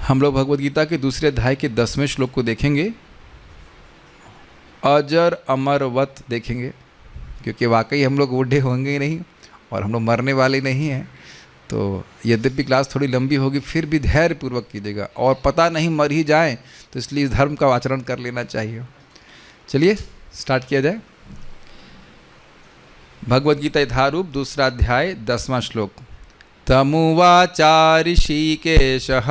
हम लोग भगवद गीता के दूसरे अध्याय के 10वें श्लोक को देखेंगे। अजर अमरवत देखेंगे, क्योंकि वाकई हम लोग बूढ़े होंगे ही नहीं और हम लोग मरने वाले नहीं हैं। तो यद्यपि क्लास थोड़ी लंबी होगी, फिर भी धैर्यपूर्वक कीजिएगा, और पता नहीं मर ही जाएं तो इसलिए इस धर्म का आचरण कर लेना चाहिए। चलिए स्टार्ट किया जाए। भगवद गीता यथारूप दूसरा अध्याय 10वां श्लोक। तमुवाचा ऋषिकेशः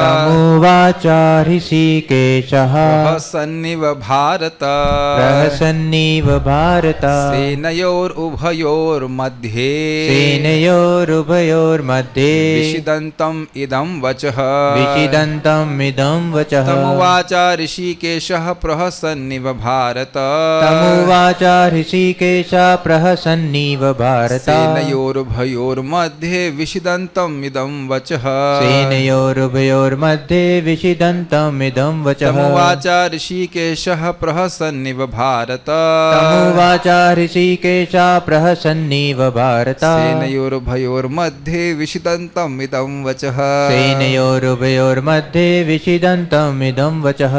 तमुवाचा ऋषिकेशः प्रहसन्निव भारत प्रहसन्निव भारत सेनयोरुभयोर्मध्ये सेनयोरुभयोर्मध्ये विषिदन्तम् इदं वचः विषिदन्तम् इदं वचः तमुवाचा ऋषिकेशः प्रहसन्निव भारत तमुवाचा ऋषिकेशः प्रहसन्निव भारत सेनयोरुभयोर्मध्ये विषिदन्तम् इदं वचः सेनयोरुभयोर्मध्ये विषिदन्तम् इदं वचः तमुवाचा ऋषिकेशः प्रहसन्निव भारत तमुवाचा ऋषिकेशः प्रहसन्निव भारत सेनयोरुभयोर्मध्ये विषिदन्तम् इदं वचः सेनयोरुभयोर्मध्ये विषिदन्तम् इदं वचः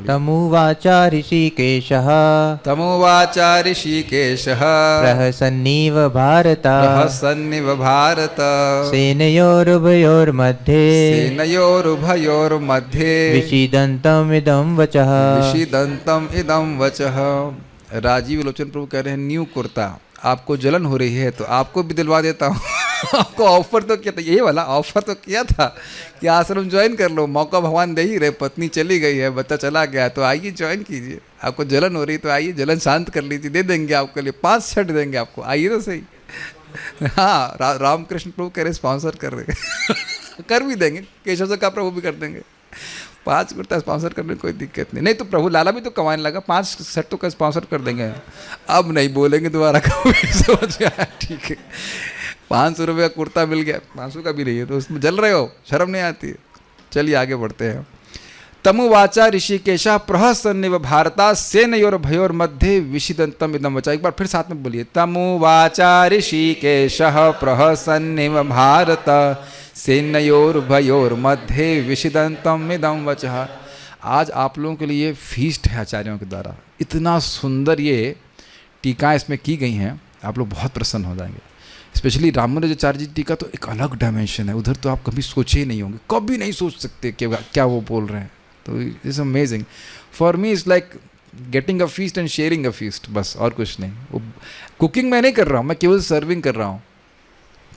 तमुवाचा ऋषिकेशः तमुवाचा ऋषिकेशः प्रहसन्निव भारत प्रहसन्निव भारत सेनयोरुभयोर्मध्ये सेनयोरुभयोर्मध्ये विषिदन्तम् इदं वचः विषिदन्तम् इदं वचः। राजीव लोचन प्रभु कह रहे हैं, न्यू कुर्ता, आपको जलन हो रही है तो आपको भी दिलवा देता हूँ। आपको ऑफर तो किया था, ये वाला ऑफर तो किया था कि आश्रम ज्वाइन कर लो, मौका भगवान दे ही रहे। पत्नी चली गई है, बच्चा चला गया, तो आइए ज्वाइन कीजिए। आपको जलन हो रही तो आइए, जलन शांत कर लीजिए, दे देंगे आपके लिए 5 शर्ट देंगे आपको, आइए तो सही। हाँ, रामकृष्ण प्रभु कह रहे स्पॉन्सर कर रहे कर भी देंगे, केशव से का प्रभु भी कर देंगे। 5 कुर्ता स्पॉन्सर करने में कोई दिक्कत नहीं। नहीं तो प्रभु लाला भी तो कमाने लगा, 5 सेट तो का स्पॉन्सर कर देंगे। अब नहीं बोलेंगे दोबारा कभी, समझ गया? ठीक है, 500 रुपये का कुर्ता मिल गया, 500 का भी नहीं है तो उसमें जल रहे हो, शर्म नहीं आती है। चलिए आगे बढ़ते हैं। तमुवाचा ऋषिकेशः प्रहसन्निव भारता सेनयोर्भयोर्मध्ये विषिदन्तम् इदं वचः। एक बार फिर साथ में बोलिए। तमुवाचा ऋषिकेशः प्रहसन्निव भारत सेनयोर्भयोर्मध्ये विषिदन्तम् इदं वचः। आज आप लोगों के लिए फीस्ट है आचार्यों के द्वारा। इतना सुंदर ये टीका इसमें की गई हैं, आप लोग बहुत प्रसन्न हो जाएंगे। स्पेशली रामानुजाचार्य जी टीका तो एक अलग डायमेंशन है, उधर तो आप कभी सोचे ही नहीं होंगे, कभी नहीं सोच सकते कि क्या वो बोल रहे हैं। तो it's amazing for me, is like getting a feast and sharing a feast, बस और कुछ नहीं। वो कुकिंग मैं नहीं कर रहा हूँ, मैं केवल सर्विंग कर रहा हूँ।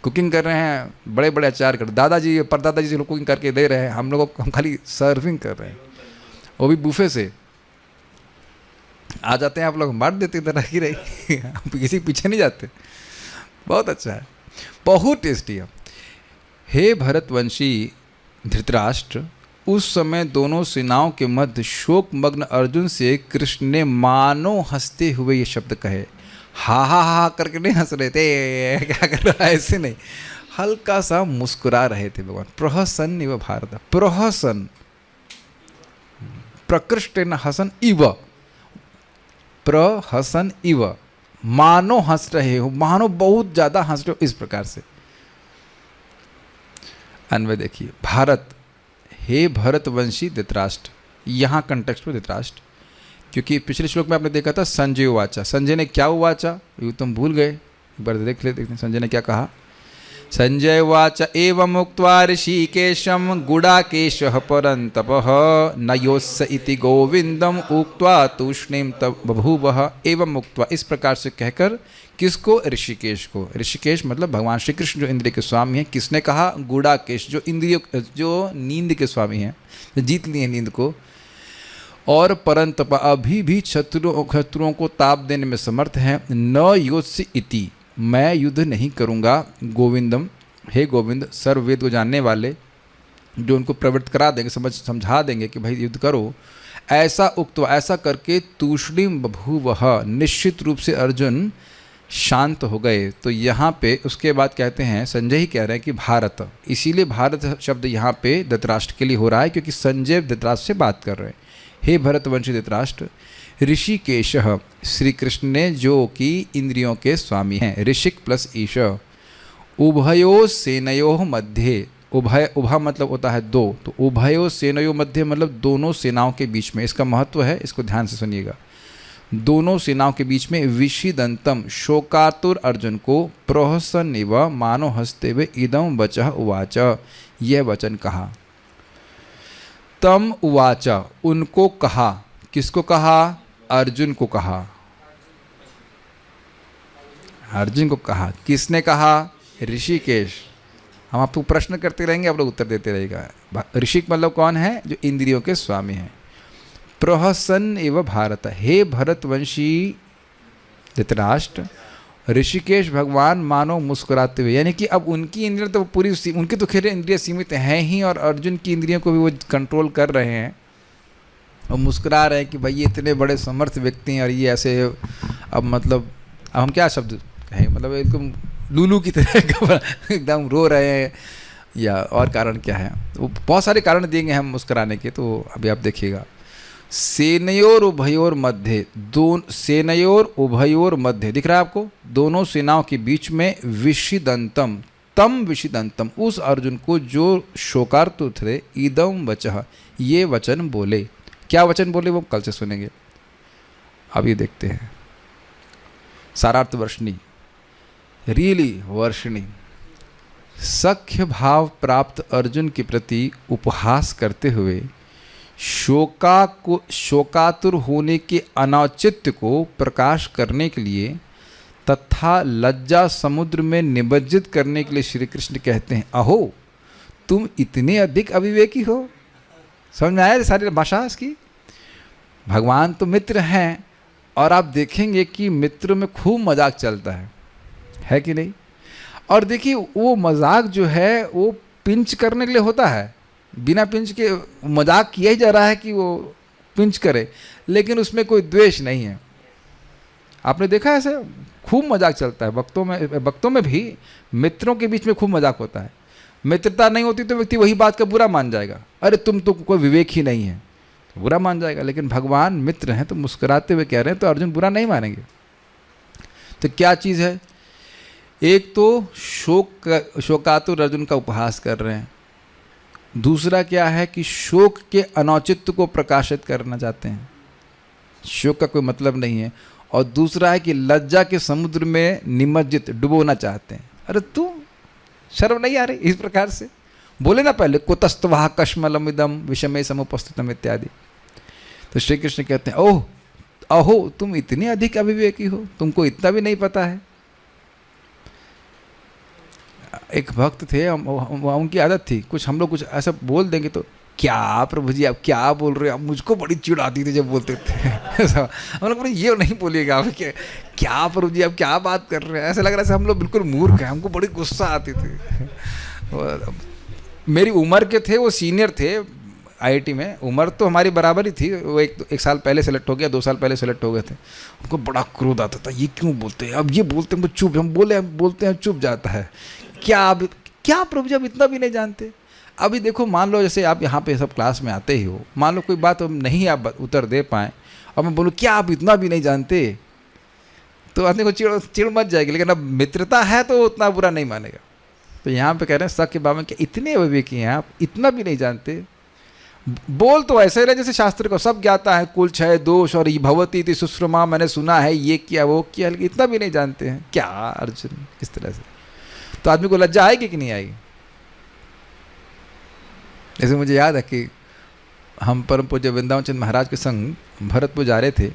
कुकिंग कर रहे हैं बड़े बड़े आचार्य कर, दादाजी परदादाजी से लोग कुकिंग करके दे रहे हैं, हम लोगों को हम खाली सर्विंग कर रहे हैं, वो भी बुफे से। आ जाते हैं आप लोग, बांट देते इधर रखी रही, हम किसी पीछे नहीं जाते। बहुत अच्छा है, बहुत टेस्टी है। हे भरतवंशी धृतराष्ट्र, उस समय दोनों सेनाओं के मध्य शोकमग्न अर्जुन से कृष्ण ने मानो हंसते हुए ये शब्द कहे। हा हा हा करके नहीं हंस रहे थे, क्या कर रहा है ऐसे नहीं, हल्का सा मुस्कुरा रहे थे भगवान। प्रहसन्निव भारत, प्रहसन प्रकृष्टेन हसन इव, प्रहसन इव, मानो हंस रहे हो, मानो बहुत ज्यादा हंस रहे हो, इस प्रकार से। अन्वय देखिए। भारत, हे भरतवंशी धृतराष्ट्र, यहाँ कंटेक्स्ट में धृतराष्ट्र, क्योंकि पिछले श्लोक में आपने देखा था संजय उवाचा। संजय ने क्या उवाचा ये तुम भूल गए, एक बार देख लेते हैं संजय ने क्या कहा। संजय उवाच एवं उक्त्वा ऋषिकेशं गुडाकेशः परन्तपः नयोस्य इति गोविंदम उक्त्वा तूष्णीं बभूवः। एवं उक्त्वा, इस प्रकार से कहकर, किसको? ऋषिकेश को। ऋषिकेश मतलब भगवान श्री कृष्ण जो इंद्रिय के स्वामी हैं। किसने कहा? गुडाकेश, जो इंद्रियों, जो नींद के स्वामी हैं, जो जीत लिए नींद को। और परंतप, अभी भी शत्रुओं को ताप देने में समर्थ हैं। न योत्स्य इति, मैं युद्ध नहीं करूँगा। गोविंदम, हे गोविंद, सर्ववेद को जानने वाले, जो उनको प्रवृत्त करा देंगे, समझा देंगे कि भाई युद्ध करो, ऐसा उक्त, ऐसा करके तूष्णीम बभूवः, निश्चित रूप से अर्जुन शांत हो गए। तो यहाँ पे उसके बाद कहते हैं, संजय ही कह रहे हैं कि भारत, इसीलिए भारत शब्द यहाँ पे धृतराष्ट्र के लिए हो रहा है, क्योंकि संजय धृतराष्ट्र से बात कर रहे हैं। हे भरतवंशी धृतराष्ट्र, ऋषिकेशः, श्री कृष्ण ने जो कि इंद्रियों के स्वामी हैं, ऋषिक प्लस ईश, उभयो सेनयोः मध्ये, उभय, उभा मतलब होता है दो, तो उभयो सेनयो मध्य मतलब दोनों सेनाओं के बीच में। इसका महत्व है, इसको ध्यान से सुनिएगा। दोनों सेनाओं के बीच में विषिदंतम शोकातुर अर्जुन को प्रोहसन इव मानो हस्ते वे इदम वचः उवाच, यह वचन कहा। तम उवाच उनको कहा, किसको कहा? अर्जुन को कहा। अर्जुन को कहा, किसने कहा? ऋषिकेश। हम आपको प्रश्न करते रहेंगे, आप लोग उत्तर देते रहेगा। ऋषिक मतलब कौन है? जो इंद्रियों के स्वामी हैं। प्रहसन एव भारत, हे भरतवंशी धृतराष्ट्र, ऋषिकेश भगवान मानो मुस्कुराते हुए, यानी कि अब उनकी इंद्रियां तो पूरी, उनकी तो खैर इंद्रियां सीमित हैं ही, और अर्जुन की इंद्रियों को भी वो कंट्रोल कर रहे हैं और मुस्कुरा रहे हैं कि भाई ये इतने बड़े समर्थ व्यक्ति हैं और ये ऐसे, अब मतलब अब हम क्या शब्द कहें, मतलब एकदम लूलू की तरह एकदम रो रहे हैं, या और कारण क्या है? वो बहुत सारे कारण दिए गए हैं मुस्कुराने के, तो अभी आप देखिएगा। सेनयोर उभयोर मध्य, सेनयोर उभयोर मध्य, दिख रहा है आपको? दोनों सेनाओं के बीच में विषिदंतम, तम विषिदंतम, उस अर्जुन को जो शोकार्तुर थे, इदम वचः, ये वचन बोले। क्या वचन बोले वो कल से सुनेंगे, अभी देखते हैं। सारार्थ वर्षिणी, रियली वर्षिणी, सख्य भाव प्राप्त अर्जुन के प्रति उपहास करते हुए शोकातुर होने के अनौचित्य को प्रकाश करने के लिए तथा लज्जा समुद्र में निमज्जित करने के लिए श्री कृष्ण कहते हैं, अहो तुम इतने अधिक अविवेकी हो। समझ में आया सारी भाषा इसकी? भगवान तो मित्र हैं, और आप देखेंगे कि मित्र में खूब मजाक चलता है कि नहीं? और देखिए वो मजाक जो है वो पिंच करने के लिए होता है, बिना पिंच के मजाक किया ही जा रहा है कि वो पिंच करे, लेकिन उसमें कोई द्वेष नहीं है। आपने देखा है ऐसे खूब मजाक चलता है भक्तों में भी, मित्रों के बीच में खूब मजाक होता है। मित्रता नहीं होती तो व्यक्ति वही बात का बुरा मान जाएगा, अरे तुम तो कोई विवेक ही नहीं है, तो बुरा मान जाएगा। लेकिन भगवान मित्र हैं तो मुस्कुराते हुए कह रहे हैं, तो अर्जुन बुरा नहीं मानेंगे। तो क्या चीज़ है? एक तो शोकातुर अर्जुन का उपहास कर रहे हैं, दूसरा क्या है कि शोक के अनौचित्य को प्रकाशित करना चाहते हैं, शोक का कोई मतलब नहीं है, और दूसरा है कि लज्जा के समुद्र में निमज्जित डुबोना चाहते हैं। अरे तुम शर्म नहीं आ रही? इस प्रकार से बोले ना पहले, कुतस्तवाह कश्मलमिदम विषमे समुपस्थितम इत्यादि। तो श्री कृष्ण कहते हैं, ओह अहो तुम इतने अधिक अविवेकी हो, तुमको इतना भी नहीं पता है। एक भक्त थे, उनकी आदत थी, कुछ हम लोग कुछ ऐसा बोल देंगे तो, क्या प्रभु जी आप क्या बोल रहे हो? मुझको बड़ी चिढ़ आती थी जब बोलते थे। हम लोग बोले ये नहीं बोलिएगा आप, क्या प्रभु जी आप क्या बात कर रहे हैं? ऐसा लग रहा है हम लोग बिल्कुल मूर्ख हैं, हमको बड़ी गुस्सा आती थी। मेरी उम्र के थे, वो सीनियर थे आईआईटी में, उम्र तो हमारी बराबर ही थी, वो एक साल पहले सेलेक्ट हो गया, 2 साल पहले सेलेक्ट हो गए थे। हमको बड़ा क्रोध आता था, ये क्यों बोलते हैं? अब ये बोलते हैं चुप, हम बोलते हैं चुप जाता है। क्या प्रभु जी आप इतना भी नहीं जानते? अभी देखो, मान लो जैसे आप यहाँ पे सब क्लास में आते ही हो, मान लो कोई बात नहीं आप उत्तर दे पाएँ और मैं बोलूँ क्या आप इतना भी नहीं जानते, तो आदमी को चिड़ मच जाएगी। लेकिन अब मित्रता है तो उतना बुरा नहीं मानेगा। तो यहाँ पे कह रहे हैं सख्य भाव में, क्या इतने अविवेकी हैं आप, इतना भी नहीं जानते? बोल तो ऐसे रहे जैसे शास्त्र को सब ज्ञाता है, कुल क्षय दोष और भवती थी सुश्रमा, मैंने सुना है ये किया वो किया, लेकिन इतना भी नहीं जानते हैं क्या अर्जुन? इस तरह से तो आदमी को लज्जा आएगी कि नहीं आएगी? जैसे मुझे याद है कि हम परम पूज्य वृंदावन चंद्र महाराज के संग भरतपुर जा रहे थे,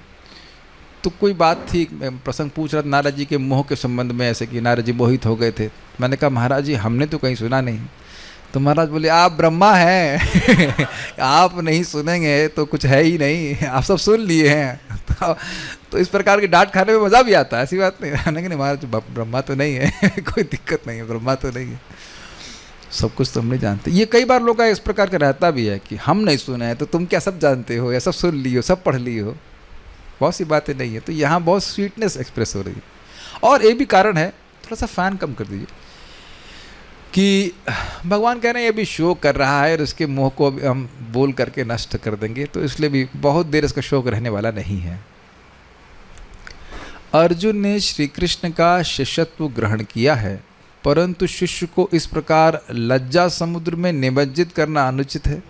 तो कोई बात थी, प्रसंग पूछ रहा था नारद जी के मोह के संबंध में, ऐसे कि नारद जी मोहित हो गए थे। मैंने कहा महाराज जी हमने तो कहीं सुना नहीं। तो महाराज बोले आप ब्रह्मा हैं आप नहीं सुनेंगे तो कुछ है ही नहीं, आप सब सुन लिए हैं। तो इस प्रकार की डांट खाने में मज़ा भी आता है, ऐसी बात नहीं। नहीं महाराज ब्रह्मा तो नहीं है कोई दिक्कत नहीं है, ब्रह्मा तो नहीं है, सब कुछ तो हम नहीं जानते। ये कई बार लोगों का इस प्रकार का रहता भी है कि हम नहीं सुने हैं तो तुम क्या सब जानते हो, या सब सुन ली हो, सब पढ़ ली हो, बहुत सी बातें नहीं है। तो यहाँ बहुत स्वीटनेस एक्सप्रेस हो रही है। और एक भी कारण है, थोड़ा सा फ़ैन कम कर दीजिए, कि भगवान कह रहे हैं ये भी शोक कर रहा है और उसके मोह को हम बोल करके नष्ट कर देंगे, तो इसलिए भी बहुत देर इसका शोक रहने वाला नहीं है। अर्जुन ने श्री कृष्ण का शिष्यत्व ग्रहण किया है, परंतु शिष्य को इस प्रकार लज्जा समुद्र में निमज्जित करना अनुचित है।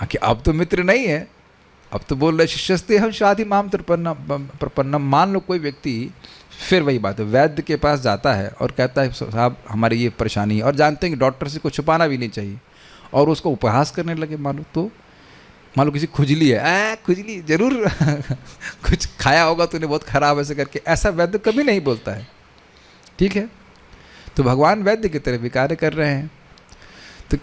कि अब तो मित्र नहीं है, अब तो बोल रहे शिष्यस्ते हम शादी माम प्रपन्नम। मान लो कोई व्यक्ति, फिर वही बात है, वैद्य के पास जाता है और कहता है साहब हमारी ये परेशानी है, और जानते हैं कि डॉक्टर से कुछ छुपाना भी नहीं चाहिए, और उसको उपहास करने लगे, मान लो किसी खुजली है, खुजली जरूर कुछ खाया होगा तूने बहुत खराब, ऐसे करके, ऐसा वैद्य कभी नहीं बोलता है। ठीक है, तो भगवान वैद्य की तरह भी कार्य कर रहे हैं। तो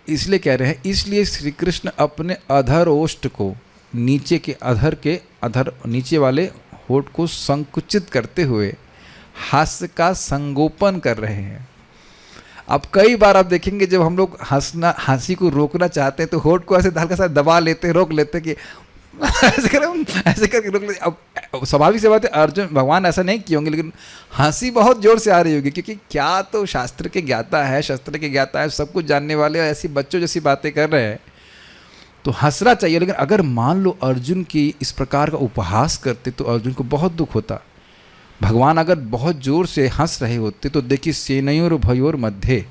इसलिए कह रहे हैं, इसलिए श्री कृष्ण अपने अधर ओष्ठ को, नीचे के अधर नीचे वाले होठ को संकुचित करते हुए हास्य का संगोपन कर रहे हैं। अब कई बार आप देखेंगे जब हम लोग हंसी को रोकना चाहते हैं तो होठ को ऐसे हल्का सा दबा लेते हैं, रोक लेते हैं कि ऐसे करके रोक लेते। अब स्वाभाविक से बात है, अर्जुन भगवान ऐसा नहीं किए होंगे, लेकिन हंसी बहुत जोर से आ रही होगी, क्योंकि क्या तो शास्त्र के ज्ञाता है, शस्त्र के ज्ञाता है, सब कुछ जानने वाले, ऐसी बच्चों जैसी बातें कर रहे हैं तो हंसना चाहिए। लेकिन अगर मान लो अर्जुन की इस प्रकार का उपहास करते तो अर्जुन को बहुत दुख होता। भगवान अगर बहुत जोर से हंस रहे होते तो देखिए, सेनयोर भयोर मध्य,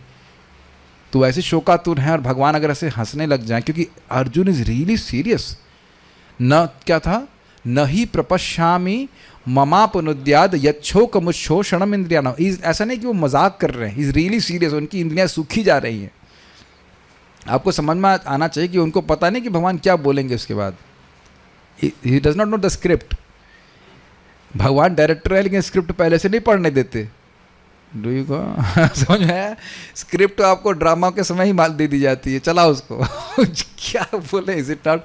तो ऐसे शोकातुर हैं, और भगवान अगर ऐसे हंसने लग जाएं, क्योंकि अर्जुन इज रियली सीरियस। न क्या था, न ही प्रपश्यामी ममापनुद्याद यच्छोकमुच्छोषणम इंद्रियाणाम। ऐसा नहीं कि वो मजाक कर रहे हैं, इज रियली सीरियस, उनकी इंद्रियां सूखी जा रही हैं। आपको समझ में आना चाहिए कि उनको पता नहीं कि भगवान क्या बोलेंगे उसके बाद। He does not know the script. भगवान डायरेक्टर है, लेकिन स्क्रिप्ट पहले से नहीं पढ़ने देते। डू यू गो समझ में? स्क्रिप्ट आपको ड्रामा के समय ही माल दे दी जाती है, चला उसको क्या बोले, इज इट नॉट?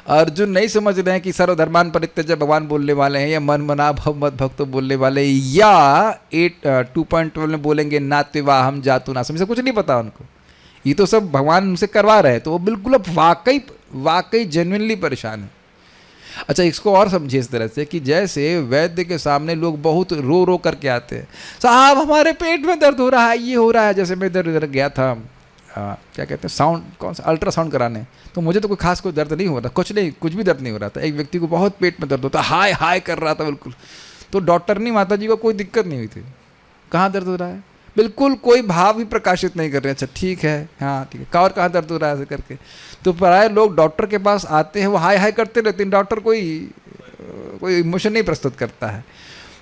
अर्जुन नहीं समझ रहे हैं कि सर्वधर्मान परित्यज्य भगवान बोलने वाले हैं, या मन मना भव मत भक्तो बोलने वाले, या 2.12 में बोलेंगे नात्यवा हम जातु ना, समझ, कुछ नहीं पता उनको। ये तो सब भगवान उनसे करवा रहे हैं, तो वो बिल्कुल अब वाकई जेन्युइनली परेशान है। अच्छा, इसको और समझिए इस तरह से कि जैसे वैद्य के सामने लोग बहुत रो रो करके आते हैं, साहब हमारे पेट में दर्द हो रहा है, ये हो रहा है। जैसे मैं इधर गया था, क्या कहते हैं, साउंड, कौन सा, अल्ट्रासाउंड कराने, तो मुझे तो कोई खास कोई दर्द नहीं हो रहा, कुछ भी दर्द नहीं हो रहा था। एक व्यक्ति को बहुत पेट में दर्द होता, हाय हाय कर रहा था बिल्कुल। तो डॉक्टर नहीं, माता जी को कोई दिक्कत नहीं हुई थी। कहाँ दर्द हो रहा है, बिल्कुल कोई भाव भी प्रकाशित नहीं कर रहे। अच्छा ठीक है, हाँ ठीक है, और कहाँ दर्द हो रहा है, ऐसे करके। तो प्राय लोग डॉक्टर के पास आते हैं, वो हाय हाय करते रहते हैं, डॉक्टर कोई इमोशन नहीं प्रस्तुत करता है।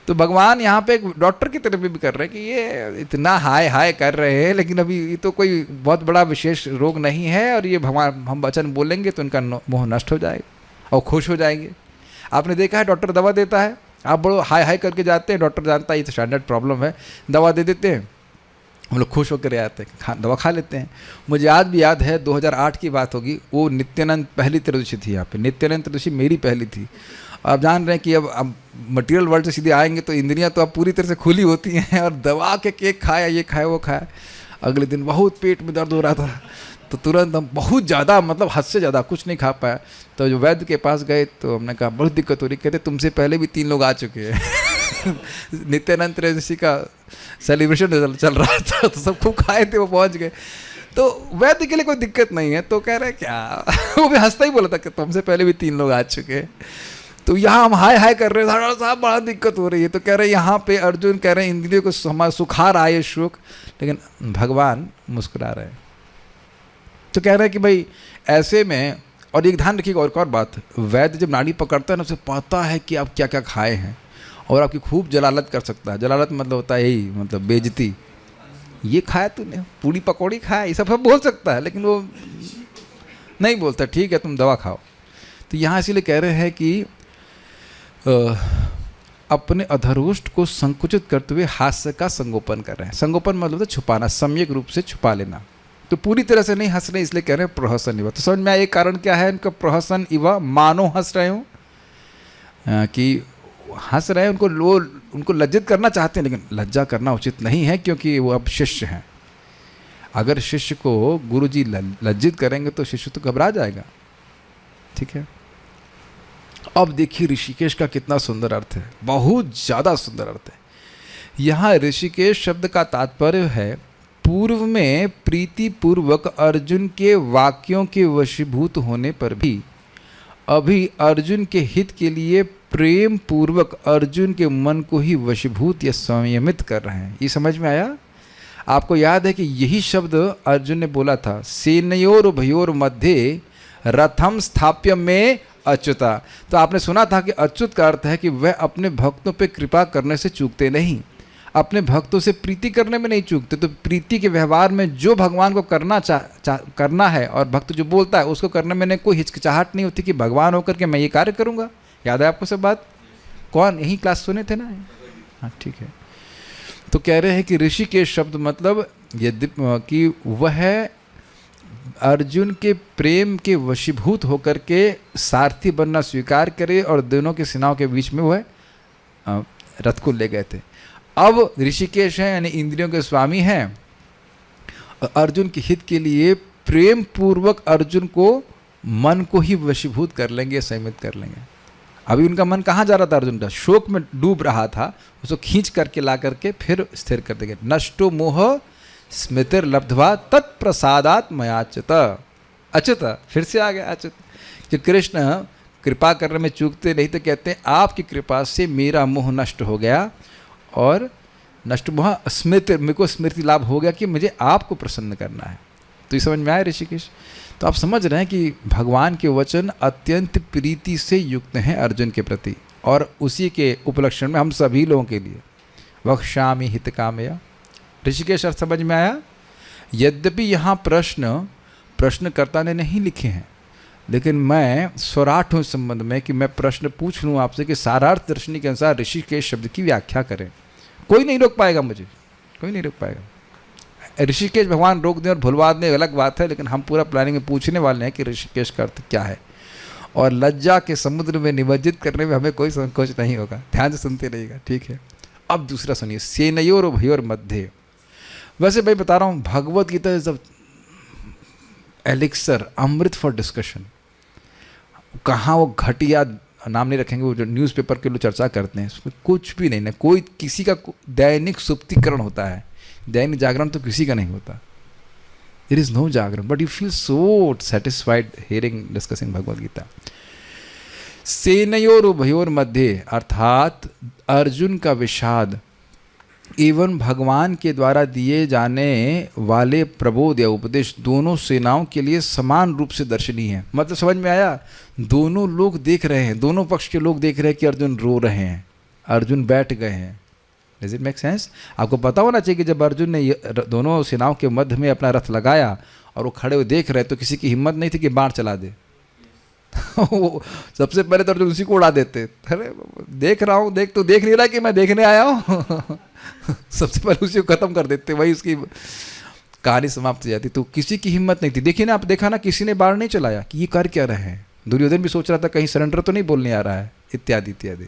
तो भगवान यहाँ पे एक डॉक्टर की तरफ भी कर रहे हैं कि ये इतना हाय हाय कर रहे हैं, लेकिन अभी ये तो कोई बहुत बड़ा विशेष रोग नहीं है, और ये भगवान हम वचन बोलेंगे तो इनका मोह नष्ट हो जाएगा और खुश हो जाएंगे। आपने देखा है डॉक्टर दवा देता है, आप बड़ो हाय हाय करके जाते हैं, डॉक्टर जानता है ये तो स्टैंडर्ड प्रॉब्लम है, दवा दे देते हैं, हम लोग खुश होकर आते हैं, दवा खा लेते हैं। मुझे आज भी याद है 2008 की बात होगी, वो नित्यानंद पहली त्रयोदशी थी यहाँ पे, नित्यानंद त्रयोदशी मेरी पहली थी। आप जान रहे हैं कि अब मटेरियल वर्ल्ड से सीधे आएंगे तो इंद्रियां तो अब पूरी तरह से खुली होती हैं, और दवा के केक खाया, ये खाया वो खाया। अगले दिन बहुत पेट में दर्द हो रहा था, तो तुरंत हम बहुत ज़्यादा, मतलब हद से ज़्यादा कुछ नहीं खा पाया। तो जो वैद्य के पास गए तो हमने कहा बहुत दिक्कत हो रही, कहते तुमसे पहले भी 3 लोग आ चुके हैं नित्यानंद त्रयोदशी का सेलिब्रेशन चल रहा था, तो सब खूब खाए थे, वो पहुंच गए। तो वैद्य के लिए कोई दिक्कत नहीं है, तो कह रहे क्या वो भी हंसता ही बोला था कि तुमसे पहले भी 3 लोग आ चुके हैं। तो यहाँ हम हाय हाय कर रहे हैं, साहब बड़ा दिक्कत हो रही है। तो कह रहे यहाँ पे अर्जुन कह रहे हैं इंद्रियों को हमारा सुखा रहा है शोक, लेकिन भगवान मुस्कुरा रहे हैं। तो कह रहे हैं कि भाई ऐसे में, और एक ध्यान रखिएगा और बात, वैद्य जब नाड़ी पकड़ता है ना, उसे पता है कि आप क्या क्या खाए हैं, और आपकी खूब जलालत कर सकता है। जलालत मतलब होता है यही, मतलब बेइज्जती, ये खाया तूने, पूड़ी पकौड़ी खाया, ये सब बोल सकता है, लेकिन वो नहीं बोलता, ठीक है तुम दवा खाओ। तो यहाँ इसीलिए कह रहे हैं कि अपने अधरोष्ठ को संकुचित करते हुए हास्य का संगोपन कर रहे हैं। संगोपन मतलब छुपाना, सम्यक रूप से छुपा लेना। तो पूरी तरह से नहीं हंस रहे, इसलिए कह रहे हैं प्रहसन इव। तो समझ में आया एक कारण क्या है इनका, प्रहसन इव, मानो हंस रहे हो, कि हंस रहे हैं, उनको लज्जित करना चाहते हैं, लेकिन लज्जा करना उचित नहीं है, क्योंकि वो अब शिष्य हैं। अगर शिष्य को गुरुजी लज्जित करेंगे तो शिष्य तो घबरा जाएगा। ठीक है, अब देखिए ऋषिकेश का कितना सुंदर अर्थ है, बहुत ज़्यादा सुंदर अर्थ है। यहाँ ऋषिकेश शब्द का तात्पर्य है पूर्व में प्रीति पूर्वक अर्जुन के वाक्यों के वशीभूत होने पर भी अभी अर्जुन के हित के लिए प्रेम पूर्वक अर्जुन के मन को ही वशीभूत या संयमित कर रहे हैं। ये समझ में आया? आपको याद है कि यही शब्द अर्जुन ने बोला था, सेनयोर भयोर मध्य रथम स्थाप्य में अच्युता। तो आपने सुना था कि अच्युत का अर्थ है कि वह अपने भक्तों पे कृपा करने से चूकते नहीं, अपने भक्तों से प्रीति करने में नहीं चूकते। तो प्रीति के व्यवहार में जो भगवान को करना है और भक्त जो बोलता है उसको करने में कोई हिचकिचाहट नहीं होती कि भगवान होकर के मैं ये कार्य करूँगा। याद है आपको सब बात? कौन यही क्लास सुने थे ना? हाँ ठीक है। तो कह रहे हैं कि ऋषि के शब्द मतलब यद्यपि कि वह अर्जुन के प्रेम के वशीभूत होकर के सारथी बनना स्वीकार करे और दोनों की सेनाओं के बीच में वह रथ को ले गए थे। अब ऋषिकेश हैं यानी इंद्रियों के स्वामी हैं, अर्जुन के हित के लिए प्रेम पूर्वक अर्जुन को मन को ही वशीभूत कर लेंगे, संयमित कर लेंगे। अभी उनका मन कहाँ जा रहा था? अर्जुन का शोक में डूब रहा था, उसको खींच करके ला करके फिर स्थिर कर देंगे। नष्टो मोह स्मृतिर लब्ध्वा तत्प्रसादात मयाच्युत। अच्युत फिर से आ गया अच्युत, कि कृष्ण कृपा करने में चूकते नहीं, तो कहते हैं आपकी कृपा से मेरा मोह नष्ट हो गया और नष्ट मोह स्मृति, मेरे को स्मृति लाभ हो गया कि मुझे आपको प्रसन्न करना है। तो ये समझ में आया ऋषिकेश? तो आप समझ रहे हैं कि भगवान के वचन अत्यंत प्रीति से युक्त हैं अर्जुन के प्रति, और उसी के उपलक्षण में हम सभी लोगों के लिए वक्ष्यामि हित कामया। ऋषिकेश अर्थ समझ में आया? यद्यपि यहाँ प्रश्नकर्ता ने नहीं लिखे हैं, लेकिन मैं स्वराट हूँ इस संबंध में कि मैं प्रश्न पूछ लूँ आपसे कि सारार्थ दर्शनी के अनुसार ऋषिकेश शब्द की व्याख्या करें। कोई नहीं रोक पाएगा मुझे, कोई नहीं रोक पाएगा। ऋषिकेश भगवान रोक दें और भुलवा दें अलग बात है, लेकिन हम पूरा प्लानिंग में पूछने वाले हैं कि ऋषिकेश का अर्थ क्या है, और लज्जा के समुद्र में निमज्जित करने में हमें कोई संकोच नहीं होगा। ध्यान से सुनते रहिएगा, ठीक है? अब दूसरा सुनिए, सेनयोर भयोर मध्य। वैसे भाई बता रहा हूँ, Bhagavad Gita is the elixir, amrit for discussion. कहाँ वो घटिया नाम नहीं रखेंगे, वो जो न्यूज़पेपर के लोग चर्चा करते हैं, उसमें कुछ भी नहीं ना, कोई किसी का दैनिक सुप्तीकरण होता है, दैनिक जागरण तो किसी का नहीं होता। There is no jagran, but you feel so satisfied hearing discussing Bhagavad Gita. सेनयोर उभयोर मध्य अर्थात अर्जुन का विषाद एवं भगवान के द्वारा दिए जाने वाले प्रबोध या उपदेश दोनों सेनाओं के लिए समान रूप से दर्शनीय है। मतलब समझ में आया? दोनों लोग देख रहे हैं, दोनों पक्ष के लोग देख रहे हैं कि अर्जुन रो रहे हैं, अर्जुन बैठ गए हैं। Does it make sense? आपको पता होना चाहिए कि जब अर्जुन ने दोनों सेनाओं के मध्य में अपना रथ लगाया और वो खड़े हुए देख रहे, तो किसी की हिम्मत नहीं थी कि बाण चला दे। सबसे पहले तो अर्जुन उसी को उड़ा देते। अरे देख रहा हूँ, देख नहीं रहा कि मैं देखने आया हूँ। सबसे पहले उसी को खत्म कर देते, वही उसकी कहानी समाप्त हो जाती। तो किसी की हिम्मत नहीं थी। देखिए ना, आप देखा ना, किसी ने बाण नहीं चलाया कि ये कर क्या रहे हैं। दुर्योधन भी सोच रहा था कहीं सरेंडर तो नहीं बोलने आ रहा है, इत्यादि इत्यादि।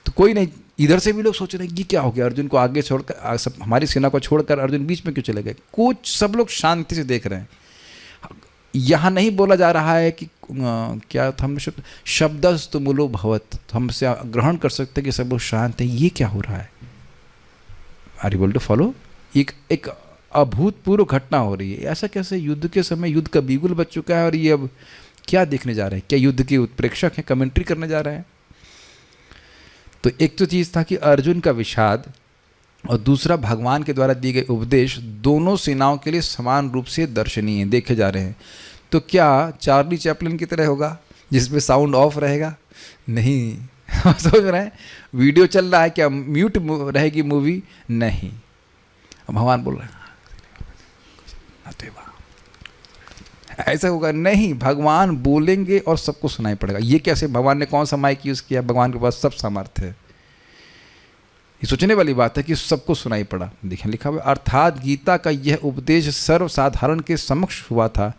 तो कोई नहीं, इधर से भी लोग सोच रहे हैं ये क्या हो गया, अर्जुन को आगे छोड़कर, सब हमारी सेना को छोड़कर अर्जुन बीच में क्यों चले गए। कुछ सब लोग शांति से देख रहे हैं। यहाँ नहीं बोला जा रहा है कि क्या था, हम शब्दस्तु मूलो भवत, तो हम से ग्रहण कर सकते हैं कि सब लोग शांत हैं। ये क्या हो रहा है? Are you able to follow? एक अभूतपूर्व घटना हो रही है। ऐसा कैसे? युद्ध के समय युद्ध का बिगुल बच चुका है और ये अब क्या देखने जा रहे हैं? क्या युद्ध के उत्प्रेक्षक हैं, कमेंट्री करने जा रहे हैं? तो एक तो चीज़ था कि अर्जुन का विषाद, और दूसरा भगवान के द्वारा दिए गए उपदेश दोनों सेनाओं के लिए समान रूप से दर्शनीय देखे जा रहे हैं। तो क्या चार्ली चैपलिन की तरह होगा जिसमें साउंड ऑफ रहेगा? नहीं। समझ रहे हैं? वीडियो चल रहा है, क्या म्यूट रहेगी मूवी? नहीं। भगवान बोल रहे हैं ऐसा होगा नहीं, भगवान बोलेंगे और सबको सुनाई पड़ेगा। ये कैसे? भगवान ने कौन सा माइक यूज़ किया? भगवान के पास सब सामर्थ्य है। ये सोचने वाली बात है कि सबको सुनाई पड़ा। देखें लिखा हुआ, अर्थात गीता का यह उपदेश सर्वसाधारण के समक्ष हुआ था,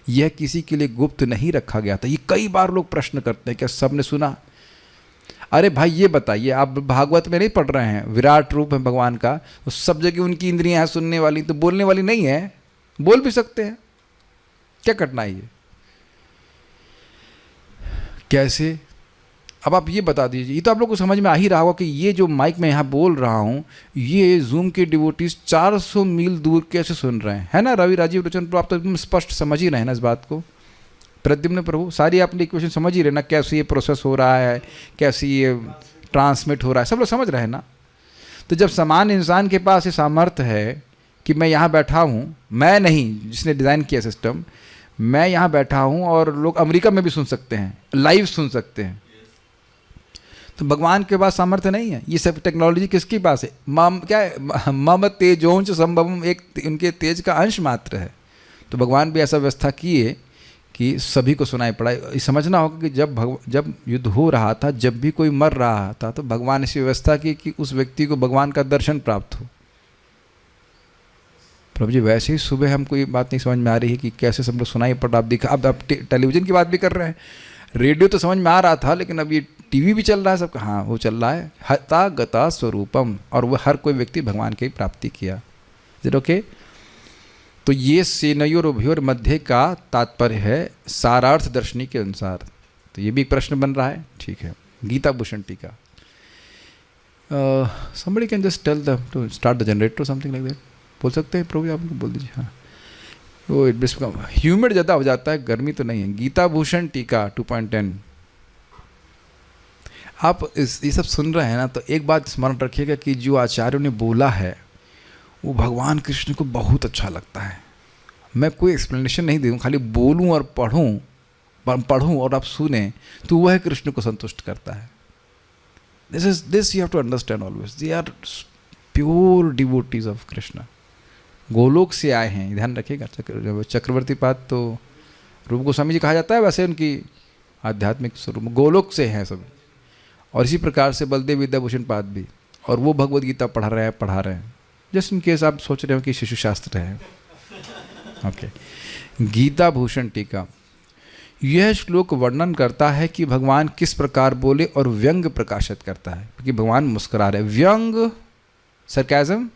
यह किसी के लिए गुप्त नहीं रखा गया था। ये कई बार लोग प्रश्न करते हैं, क्या सबने सुना? अरे भाई ये बताइए, आप भागवत में नहीं पढ़ रहे हैं विराट रूप है भगवान का, तो सब जगह उनकी इंद्रियां हैं सुनने वाली, तो बोलने वाली नहीं है? बोल भी सकते हैं, क्या कठिनाई है? कैसे? अब आप ये बता दीजिए। ये तो आप लोग को समझ में आ ही रहा होगा कि ये जो माइक में यहाँ बोल रहा हूँ, ये जूम के डिवोटीज 400 मील दूर कैसे सुन रहे हैं, है ना? रवि, राजीव, रचन, तो आप तो एकदम स्पष्ट समझ ही रहे हैं ना इस बात को। प्रद्युम्न प्रभु, सारी आपने इक्वेशन समझ ही रहे ना, कैसे ये प्रोसेस हो रहा है, कैसे ये ट्रांसमिट हो रहा है, सब लोग समझ रहे हैं ना। तो जब समान इंसान के पास ये सामर्थ्य है कि मैं यहाँ बैठा हूँ, मैं नहीं जिसने डिज़ाइन किया सिस्टम, मैं यहाँ बैठा हूँ और लोग अमेरिका में भी सुन सकते हैं, लाइव सुन सकते हैं, तो भगवान के पास सामर्थ्य नहीं है। ये सब टेक्नोलॉजी किसके पास है? क्या है? मम तेजोंच संभवम, एक उनके तेज का अंश मात्र है। तो भगवान भी ऐसा व्यवस्था किए कि सभी को सुनाई पड़ा। ये समझना होगा कि जब युद्ध हो रहा था, जब भी कोई मर रहा था, तो भगवान ऐसी व्यवस्था की कि उस व्यक्ति को भगवान का दर्शन प्राप्त हो। प्रभु जी, वैसे ही सुबह हमको ये बात नहीं समझ में आ रही है कि कैसे सब लोग सुनाई पड़ा। अब आप टेलीविज़न की बात भी कर रहे हैं, रेडियो तो समझ में आ रहा था, लेकिन अब ये टीवी भी चल रहा है सबका। हाँ, वो चल रहा है। हता गता स्वरूपम, और वह हर कोई व्यक्ति भगवान की प्राप्ति किया। Is okay? तो ये सेनयोर मध्य का तात्पर्य है सारार्थ दर्शनी के अनुसार। तो ये भी एक प्रश्न बन रहा है। ठीक है, गीता भूषण टीका। somebody can just tell them to start the generator or something like that. बोल सकते हैं प्रभु, आप बोल दीजिए। हाँ, वो ह्यूमिड ज़्यादा हो जाता है, गर्मी तो नहीं है। गीता भूषण टीका 2.10। आप ये सब सुन रहे हैं ना, तो एक बात स्मरण रखिएगा कि जो आचार्यों ने बोला है वो भगवान कृष्ण को बहुत अच्छा लगता है। मैं कोई एक्सप्लेनेशन नहीं दूँ, खाली बोलूँ और पढ़ूँ और आप सुने, तो वह कृष्ण को संतुष्ट करता है। This you have to understand always, they are pure devotees of Krishna. Golok से आए हैं, ध्यान रखिएगा। चक्रवर्ती पाद तो रूप गोस्वामी जी कहा जाता है, वैसे उनकी आध्यात्मिक स्वरूप गोलोक से हैं सब। और इसी प्रकार से बलदेव विद्याभूषण पाद भी, और वो भगवद गीता पढ़ा रहे हैं। जस्ट इन केस आप सोच रहे हो कि शिशु शास्त्र है। ओके, गीता भूषण टीका। यह श्लोक वर्णन करता है कि भगवान किस प्रकार बोले और व्यंग प्रकाशित करता है, क्योंकि भगवान मुस्कुरा रहे। व्यंग, सरकाज़म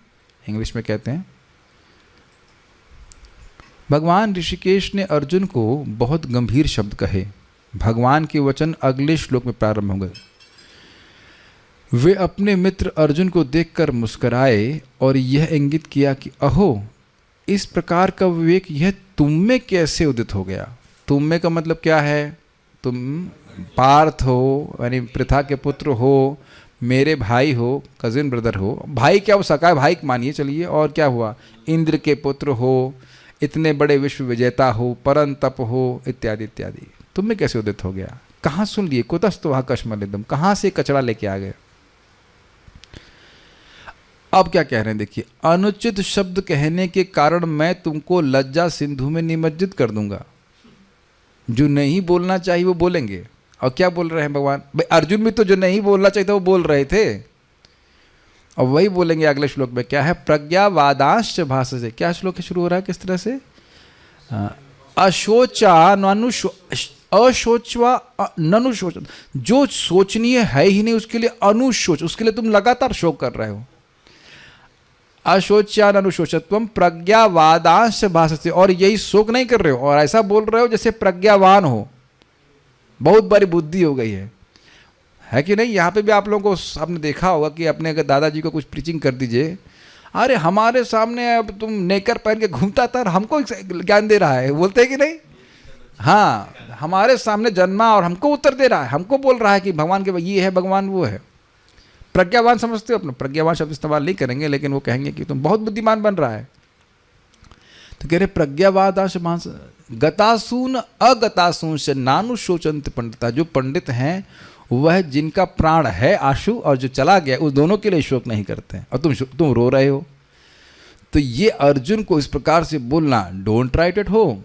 इंग्लिश में कहते हैं। भगवान ऋषिकेश ने अर्जुन को बहुत गंभीर शब्द कहे। भगवान के वचन अगले श्लोक में प्रारंभ होंगे। वे अपने मित्र अर्जुन को देखकर मुस्कुराए और यह इंगित किया कि अहो, इस प्रकार का विवेक यह तुम में कैसे उदित हो गया। तुम में का मतलब क्या है? तुम पार्थ हो, यानी पृथा के पुत्र हो, मेरे भाई हो, कजिन ब्रदर हो। भाई क्या, वो सका भाई मानिए चलिए। और क्या हुआ? इंद्र के पुत्र हो, इतने बड़े विश्व विजेता हो, परंतप हो, इत्यादि इत्यादि। तुम में कैसे उदित हो गया? कहाँ सुन लिए? कुतस्तु वहाँ कश्मलिदम, कहाँ से कचरा लेके आ गए? अब क्या कह रहे हैं देखिए, अनुचित शब्द कहने के कारण मैं तुमको लज्जा सिंधु में निमज्जित कर दूंगा। जो नहीं बोलना चाहिए वो बोलेंगे। और क्या बोल रहे हैं भगवान? भाई अर्जुन भी तो जो नहीं बोलना चाहिए था वो बोल रहे थे, और वही बोलेंगे अगले श्लोक में। क्या है? प्रज्ञावादांश भाषा से। क्या श्लोक शुरू हो रहा है किस तरह से? अशोचा अशोचवा ननुशोच, जो सोचनीय है ही नहीं उसके लिए अनुशोच, उसके लिए तुम लगातार शोक कर रहे हो। अशोच्यान अनुशोचत्वम प्रज्ञावादांश भाषते, और यही शोक नहीं कर रहे हो और ऐसा बोल रहे हो जैसे प्रज्ञावान हो, बहुत बड़ी बुद्धि हो गई है कि नहीं? यहाँ पे भी आप लोगों को आपने देखा होगा कि अपने अगर दादाजी को कुछ प्रीचिंग कर दीजिए, अरे हमारे सामने अब तुम नेकर पहन के घूमता था, हमको ज्ञान दे रहा है, बोलते हैं कि नहीं? हाँ, हमारे सामने जन्मा और हमको उत्तर दे रहा है, हमको बोल रहा है कि भगवान के ये है, भगवान वो है। प्रज्ञावान समझते हो अपना? प्रज्ञावान शब्द इस्तेमाल नहीं करेंगे, लेकिन वो कहेंगे कि तुम बहुत बुद्धिमान बन रहा है। तो कह रहे प्रज्ञावादांश गतासून अगतासून से नानु शोचंत पंडिता। जो पंडित हैं वह जिनका प्राण है आशु और जो चला गया, उस दोनों के लिए शोक नहीं करते हैं, और तुम रो रहे हो। तो ये अर्जुन को इस प्रकार से बोलना, डोंट राइट एट होम।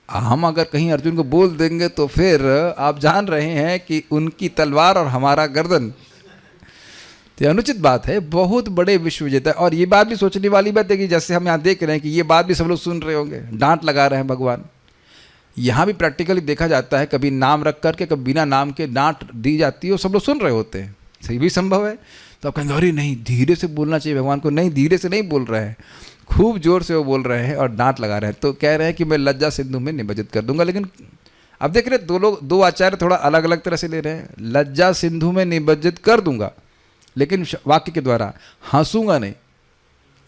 हम अगर कहीं अर्जुन को बोल देंगे तो फिर आप जान रहे हैं कि उनकी तलवार और हमारा गर्दन। तो अनुचित बात है, बहुत बड़े विश्व विजेता। और ये बात भी सोचने वाली बात है कि जैसे हम यहाँ देख रहे हैं कि ये बात भी सब लोग सुन रहे होंगे, डांट लगा रहे हैं भगवान। यहाँ भी प्रैक्टिकली देखा जाता है, कभी नाम रख करके कभी बिना नाम के डांट दी जाती है और सब लोग सुन रहे होते हैं। सही भी संभव है। तो आप कहेंगे अरे नहीं, धीरे से बोलना चाहिए भगवान को। नहीं, धीरे से नहीं बोल रहे हैं, खूब जोर से वो बोल रहे हैं और डांट लगा रहे हैं। तो कह रहे हैं कि मैं लज्जा सिंधु में निमज्जित कर दूंगा। लेकिन अब देख रहे दो आचार्य थोड़ा अलग अलग तरह से ले रहे हैं। लज्जा सिंधु में निमज्जित कर दूंगा, लेकिन वाक्य के द्वारा हंसूंगा नहीं,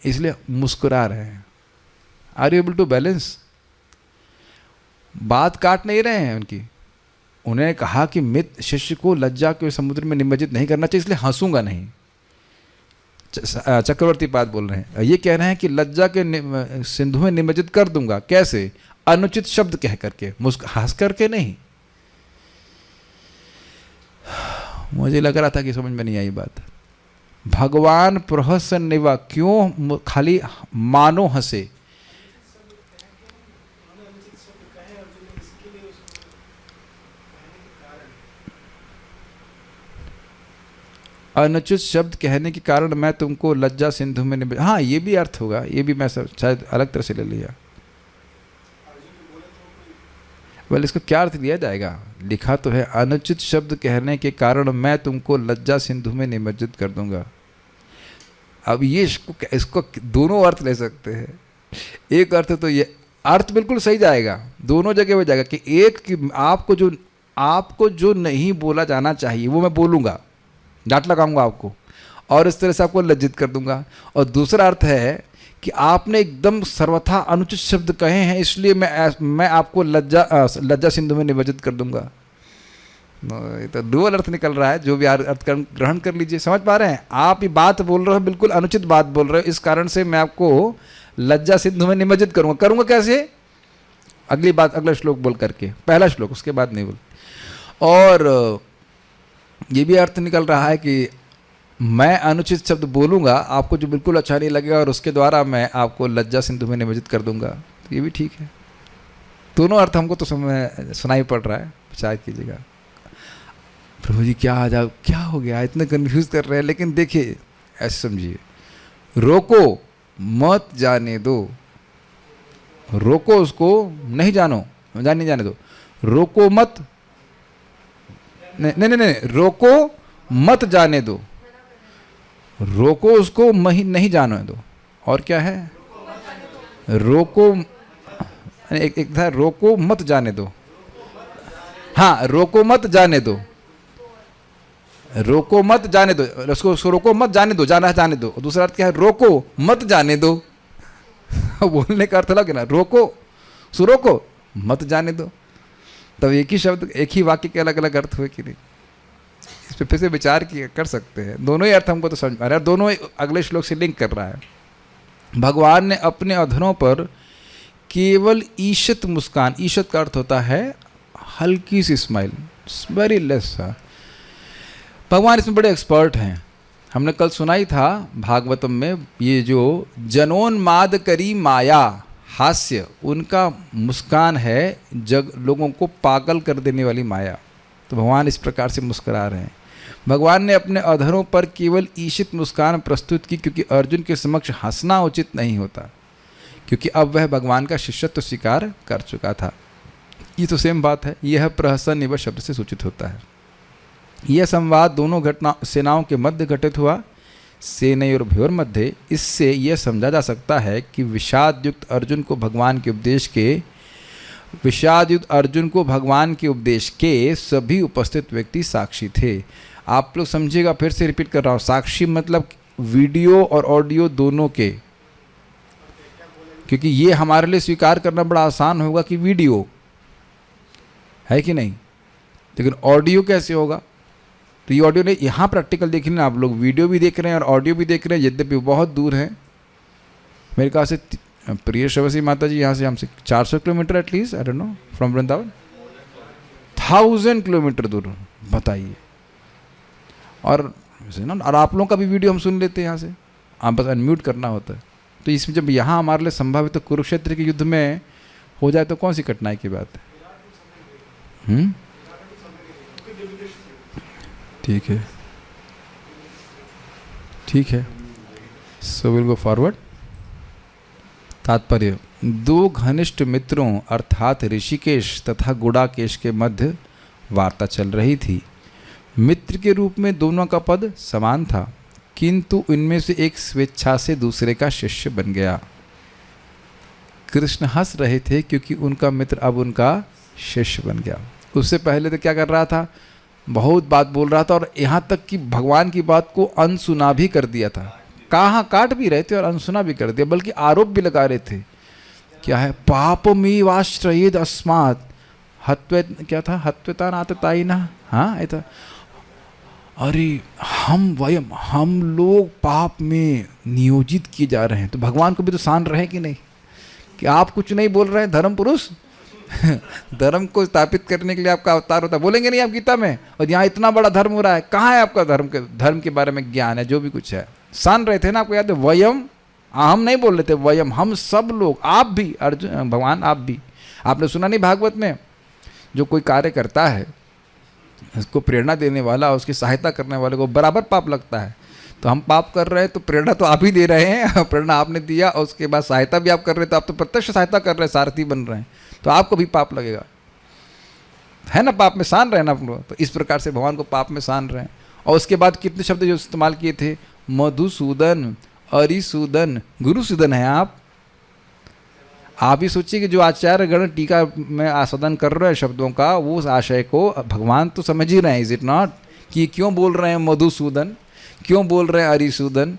इसलिए मुस्कुरा रहे हैं। Are you able to balance? बात काट नहीं रहे हैं उनकी। उन्हें कहा कि मित्र शिष्य को लज्जा के समुद्र में निमज्जित नहीं करना चाहिए, इसलिए हंसूंगा नहीं। चक्रवर्ती पाद बोल रहे हैं, ये कह रहे हैं कि लज्जा के सिंधु में निमज्जित कर दूंगा। कैसे? अनुचित शब्द कह करके, हंस करके नहीं। मुझे लग रहा था कि समझ में नहीं आई बात। भगवान प्रहसन निवा, क्यों खाली मानो हंसे? अनुचित शब्द कहने के कारण मैं तुमको लज्जा सिंधु में निमज्जित, हाँ ये भी अर्थ होगा, ये भी मैं शायद अलग तरह से ले लिया। वेल इसको क्या अर्थ दिया जाएगा? लिखा तो है अनुचित शब्द कहने के कारण मैं तुमको लज्जा सिंधु में निमज्जित कर दूंगा। अब ये इसको दोनों अर्थ ले सकते हैं। एक अर्थ तो ये अर्थ बिल्कुल सही जाएगा, दोनों जगह हो जाएगा कि एक कि आपको जो नहीं बोला जाना चाहिए वो मैं बोलूँगा, डांट लगाऊंगा आपको और इस तरह से आपको लज्जित कर दूंगा। और दूसरा अर्थ है कि आपने एकदम सर्वथा अनुचित शब्द कहे हैं, इसलिए मैं आपको लज्जा सिंधु में निमज्जित कर दूंगा। ये तो डुअल अर्थ निकल रहा है। जो भी अर्थ ग्रहण कर लीजिए। समझ पा रहे हैं? आप ये बात बोल रहे हो, बिल्कुल अनुचित बात बोल रहे हो, इस कारण से मैं आपको लज्जा सिंधु में निमज्जित करूंगा। कैसे? अगली बात, अगला श्लोक बोल करके, पहला श्लोक, उसके बाद नहीं बोल। और ये भी अर्थ निकल रहा है कि मैं अनुचित शब्द बोलूँगा आपको जो बिल्कुल अच्छा नहीं लगेगा, और उसके द्वारा मैं आपको लज्जा सिंधु में निमज्जित कर दूंगा। तो ये भी ठीक है। दोनों अर्थ हमको तो सुनाई पड़ रहा है, विचार कीजिएगा। प्रभु जी क्या हो गया, इतने कन्फ्यूज कर रहे हैं। लेकिन देखिए ऐसे समझिए, रोको मत जाने दो, रोको उसको, नहीं जाने दो, रोको मत, नहीं, रोको मत जाने दो, रोको उसको नहीं जाने दो। और क्या है? रोको, एक था रोको मत जाने दो, हाँ रोको मत जाने दो, रोको मत जाने दो, उसको रोको मत जाने दो, जाने दो। दूसरा अर्थ क्या है? रोको मत जाने दो। बोलने का अर्थ अलग है ना, रोको मत जाने दो। तब एक ही शब्द, एक ही वाक्य के अलग अलग अर्थ हुए कि नहीं? इस पर फिर से विचार कर सकते हैं। दोनों ही अर्थ हमको तो समझ आ रहा है, दोनों अगले श्लोक से लिंक कर रहा है। भगवान ने अपने अधरों पर केवल ईशत मुस्कान, ईशत का अर्थ होता है हल्की सी स्माइल, वेरी लेस। भगवान इसमें बड़े एक्सपर्ट हैं। हमने कल सुना ही था भागवतम में, ये जो जनोन्माद करी माया, हास्य, उनका मुस्कान है लोगों को पागल कर देने वाली माया। तो भगवान इस प्रकार से मुस्कुरा रहे हैं। भगवान ने अपने अधरों पर केवल ईशित मुस्कान प्रस्तुत की, क्योंकि अर्जुन के समक्ष हंसना उचित नहीं होता, क्योंकि अब वह भगवान का शिष्यत्व स्वीकार कर चुका था। ये तो सेम बात है। यह प्रहसन इव शब्द से सूचित होता है। यह संवाद दोनों सेनाओं के मध्य घटित हुआ, सेनयोर्भयोर मध्य। इससे यह समझा जा सकता है कि विषाद युक्त अर्जुन को भगवान के उपदेश के सभी उपस्थित व्यक्ति साक्षी थे। आप लोग समझिएगा, फिर से रिपीट कर रहा हूँ, साक्षी मतलब वीडियो और ऑडियो दोनों के, क्योंकि ये हमारे लिए स्वीकार करना बड़ा आसान होगा कि वीडियो है कि नहीं, लेकिन ऑडियो कैसे होगा? तो ये ऑडियो नहीं, यहाँ प्रैक्टिकल देख रहे हैं आप लोग, वीडियो भी देख रहे हैं और ऑडियो भी देख रहे हैं, यद्यपि बहुत दूर है। मेरे ख्याल से प्रिय श्रवसी माता जी यहाँ से हमसे 400 kilometre at least, I don't know, from Vrindavan 1000 kilometre दूर, बताइए। और आप लोगों का भी वीडियो हम सुन लेते हैं यहाँ से, आप बस अनम्यूट करना होता है। तो इसमें जब यहाँ हमारे लिए संभव है, तो कुरुक्षेत्र के युद्ध में हो जाए तो कौन सी कठिनाई की बात है? ठीक है, सो विल गो फॉरवर्ड। तात्पर्य, दो घनिष्ठ मित्रों अर्थात ऋषिकेश तथा गुडाकेश के मध्य वार्ता चल रही थी। मित्र के रूप में दोनों का पद समान था, किंतु इनमें से एक स्वेच्छा से दूसरे का शिष्य बन गया। कृष्ण हंस रहे थे क्योंकि उनका मित्र अब उनका शिष्य बन गया। उससे पहले तो क्या कर रहा था? बहुत बात बोल रहा था, और यहाँ तक कि भगवान की बात को अनसुना भी कर दिया था। कहाँ काट भी रहे थे और अनसुना भी कर दिया, बल्कि आरोप भी लगा रहे थे। क्या है, पापमेवाश्रयेद अस्मात् हत्वे, क्या था, हत्वता नातताई ना, हाँ ये था। अरे हम लोग पाप में नियोजित किए जा रहे हैं। तो भगवान को भी तो सान रहे कि नहीं, कि आप कुछ नहीं बोल रहे हैं धर्म पुरुष धर्म को स्थापित करने के लिए आपका अवतार होता है, बोलेंगे नहीं आप गीता में, और यहाँ इतना बड़ा धर्म हो रहा है, कहाँ है आपका धर्म के बारे में ज्ञान है, जो भी कुछ है। सान रहे थे ना, आपको याद है, वयम, हम नहीं बोल रहे थे, वयम, हम सब लोग, आप भी, अर्जुन भगवान आप भी। आपने सुना नहीं भागवत में, जो कोई कार्य करता है उसको प्रेरणा देने वाला, उसकी सहायता करने वाले को बराबर पाप लगता है। तो हम पाप कर रहे हैं तो प्रेरणा तो आप ही दे रहे हैं, प्रेरणा आपने दिया और उसके बाद सहायता भी आप कर रहे हैं, तो आप तो प्रत्यक्ष सहायता कर रहे हैं, सारथी बन रहे हैं, तो आपको भी पाप लगेगा, है ना। पाप में सान रहे हैं ना आप लोग, तो इस प्रकार से भगवान को पाप में सान रहे हैं। और उसके बाद कितने शब्द जो इस्तेमाल किए थे, मधुसूदन, अरिसूदन, गुरुसूदन है आप ही सोचिए कि जो आचार्य गण टीका में आस्वादन कर रहे हैं शब्दों का, वो उस आशय को भगवान तो समझ ही रहे हैं, इज इट नॉट, कि क्यों बोल रहे हैं मधुसूदन, क्यों बोल रहे हैं अरिसूदन,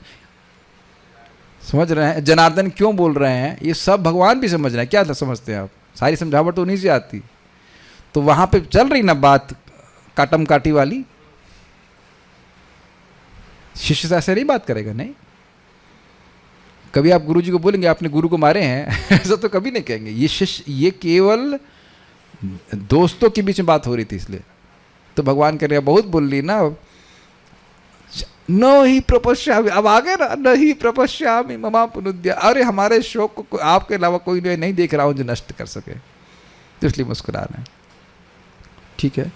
समझ रहे हैं, जनार्दन क्यों बोल रहे हैं, ये सब भगवान भी समझ रहे हैं। क्या समझते हैं आप, सारी समझावट तो उन्हीं से आती। तो वहाँ पे चल रही ना बात काटम काटी वाली, शिष्य से ऐसे नहीं बात करेगा, नहीं। कभी आप गुरु जी को बोलेंगे आपने गुरु को मारे हैं ऐसा तो कभी नहीं कहेंगे। ये शिष्य, ये केवल दोस्तों के बीच में बात हो रही थी, इसलिए तो भगवान कह रहे हैं, बहुत बोल ली ना, न ही प्रपश्यामि, अब आगे ना, न ही प्रपश्यामि ममा पुनुद्या, अरे हमारे शोक को आपके अलावा कोई नहीं देख रहा हूँ जो नष्ट कर सके, तो इसलिए मुस्कुरा रहे हैं। ठीक है,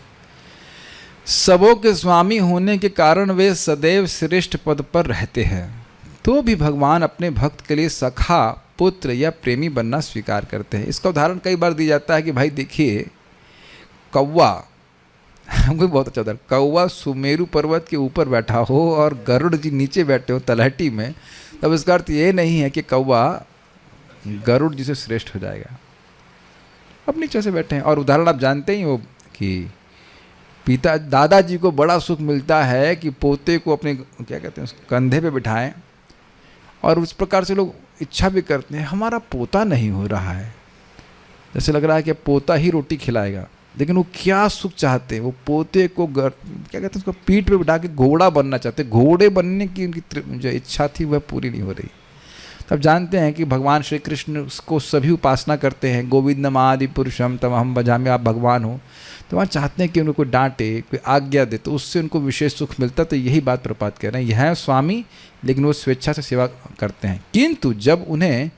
सबों के स्वामी होने के कारण वे सदैव श्रेष्ठ पद पर रहते हैं, तो भी भगवान अपने भक्त के लिए सखा, पुत्र या प्रेमी बनना स्वीकार करते हैं। इसका उदाहरण कई बार दिया जाता है कि भाई देखिए, कौवा हमको बहुत अच्छा उदाहरण, कौवा सुमेरु पर्वत के ऊपर बैठा हो और गरुड़ जी नीचे बैठे हो तलहटी में, तब इसका अर्थ ये नहीं है कि कौवा गरुड़ जी से श्रेष्ठ हो जाएगा, अब नीचे से बैठे हैं। और उदाहरण आप जानते ही हो कि दादाजी को बड़ा सुख मिलता है कि पोते को अपने क्या कहते हैं कंधे पे बिठाएं, और उस प्रकार से लोग इच्छा भी करते हैं, हमारा पोता नहीं हो रहा है, जैसे लग रहा है कि पोता ही रोटी खिलाएगा, लेकिन वो क्या सुख चाहते हैं, वो पोते को क्या कहते हैं उसको पीठ पे बिठा के घोड़ा बनना चाहते हैं, घोड़े बनने की उनकी जो इच्छा थी वह पूरी नहीं हो रही। तब जानते हैं कि भगवान श्री कृष्ण को सभी उपासना करते हैं, गोविंदम आदि पुरुषम तम हम भजामि, आप भगवान हो, तो वहाँ चाहते हैं कि उनको डांटे, कोई आज्ञा दे, तो उससे उनको विशेष सुख मिलता। तो यही बात प्रपात कह रहे हैं, यह है स्वामी, लेकिन वो स्वेच्छा से सेवा करते हैं। किंतु जब उन्हें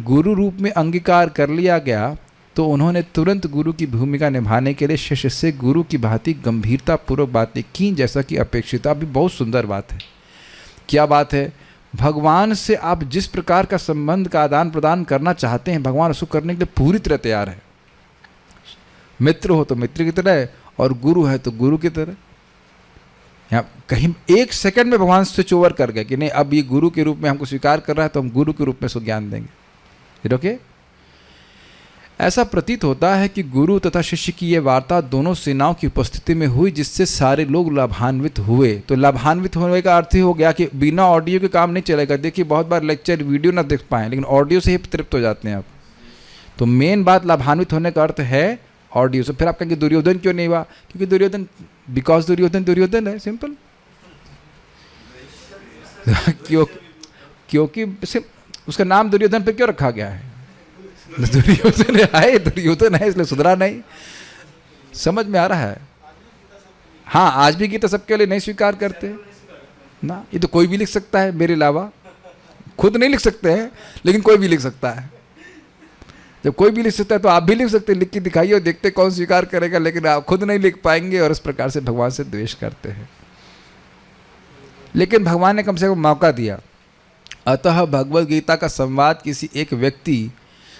गुरु रूप में अंगीकार कर लिया गया तो उन्होंने तुरंत गुरु की भूमिका निभाने के लिए शिष्य से गुरु की भांति गंभीरता पूर्वक बातें की, जैसा कि अपेक्षित। अभी बहुत सुंदर बात है। क्या बात है? भगवान से आप जिस प्रकार का संबंध का आदान प्रदान करना चाहते हैं, भगवान उसको करने के लिए पूरी तरह तैयार है। मित्र हो तो मित्र की तरह, और गुरु है तो गुरु की तरह। यहाँ कहीं एक सेकंड में भगवान स्विच ओवर कर गए कि नहीं, अब ये गुरु के रूप में हमको स्वीकार कर रहा है, तो हम गुरु के रूप में उसको ज्ञान देंगे। ओके, ऐसा प्रतीत होता है कि गुरु तथा शिष्य की यह वार्ता दोनों सेनाओं की उपस्थिति में हुई, जिससे सारे लोग लाभान्वित हुए। तो लाभान्वित होने का अर्थ ही हो गया कि बिना ऑडियो के काम नहीं चलेगा। देखिए बहुत बार लेक्चर वीडियो ना देख पाएं, लेकिन ऑडियो से ही तृप्त हो जाते हैं आप। तो मेन बात लाभान्वित होने का अर्थ है ऑडियो से। फिर आप कहेंगे दुर्योधन क्यों नहीं हुआ? क्योंकि दुर्योधन, बिकॉज दुर्योधन है, सिंपल। क्योंकि उसका नाम दुर्योधन पे क्यों रखा गया है? दुर्योधन है इसलिए सुधरा नहीं। समझ में आ रहा है? हाँ, आज भी गीता सबके लिए नहीं स्वीकार करते ना। ये तो कोई भी लिख सकता है मेरे अलावा, खुद नहीं लिख सकते हैं, लेकिन कोई भी लिख सकता है। जब कोई भी लिख सकता है तो आप भी लिख सकते हैं, लिख के दिखाइए और देखते कौन स्वीकार करेगा। लेकिन आप खुद नहीं लिख पाएंगे और इस प्रकार से भगवान से द्वेष करते हैं। लेकिन भगवान ने कम से कम मौका दिया। अतः भगवद गीता का संवाद किसी एक व्यक्ति,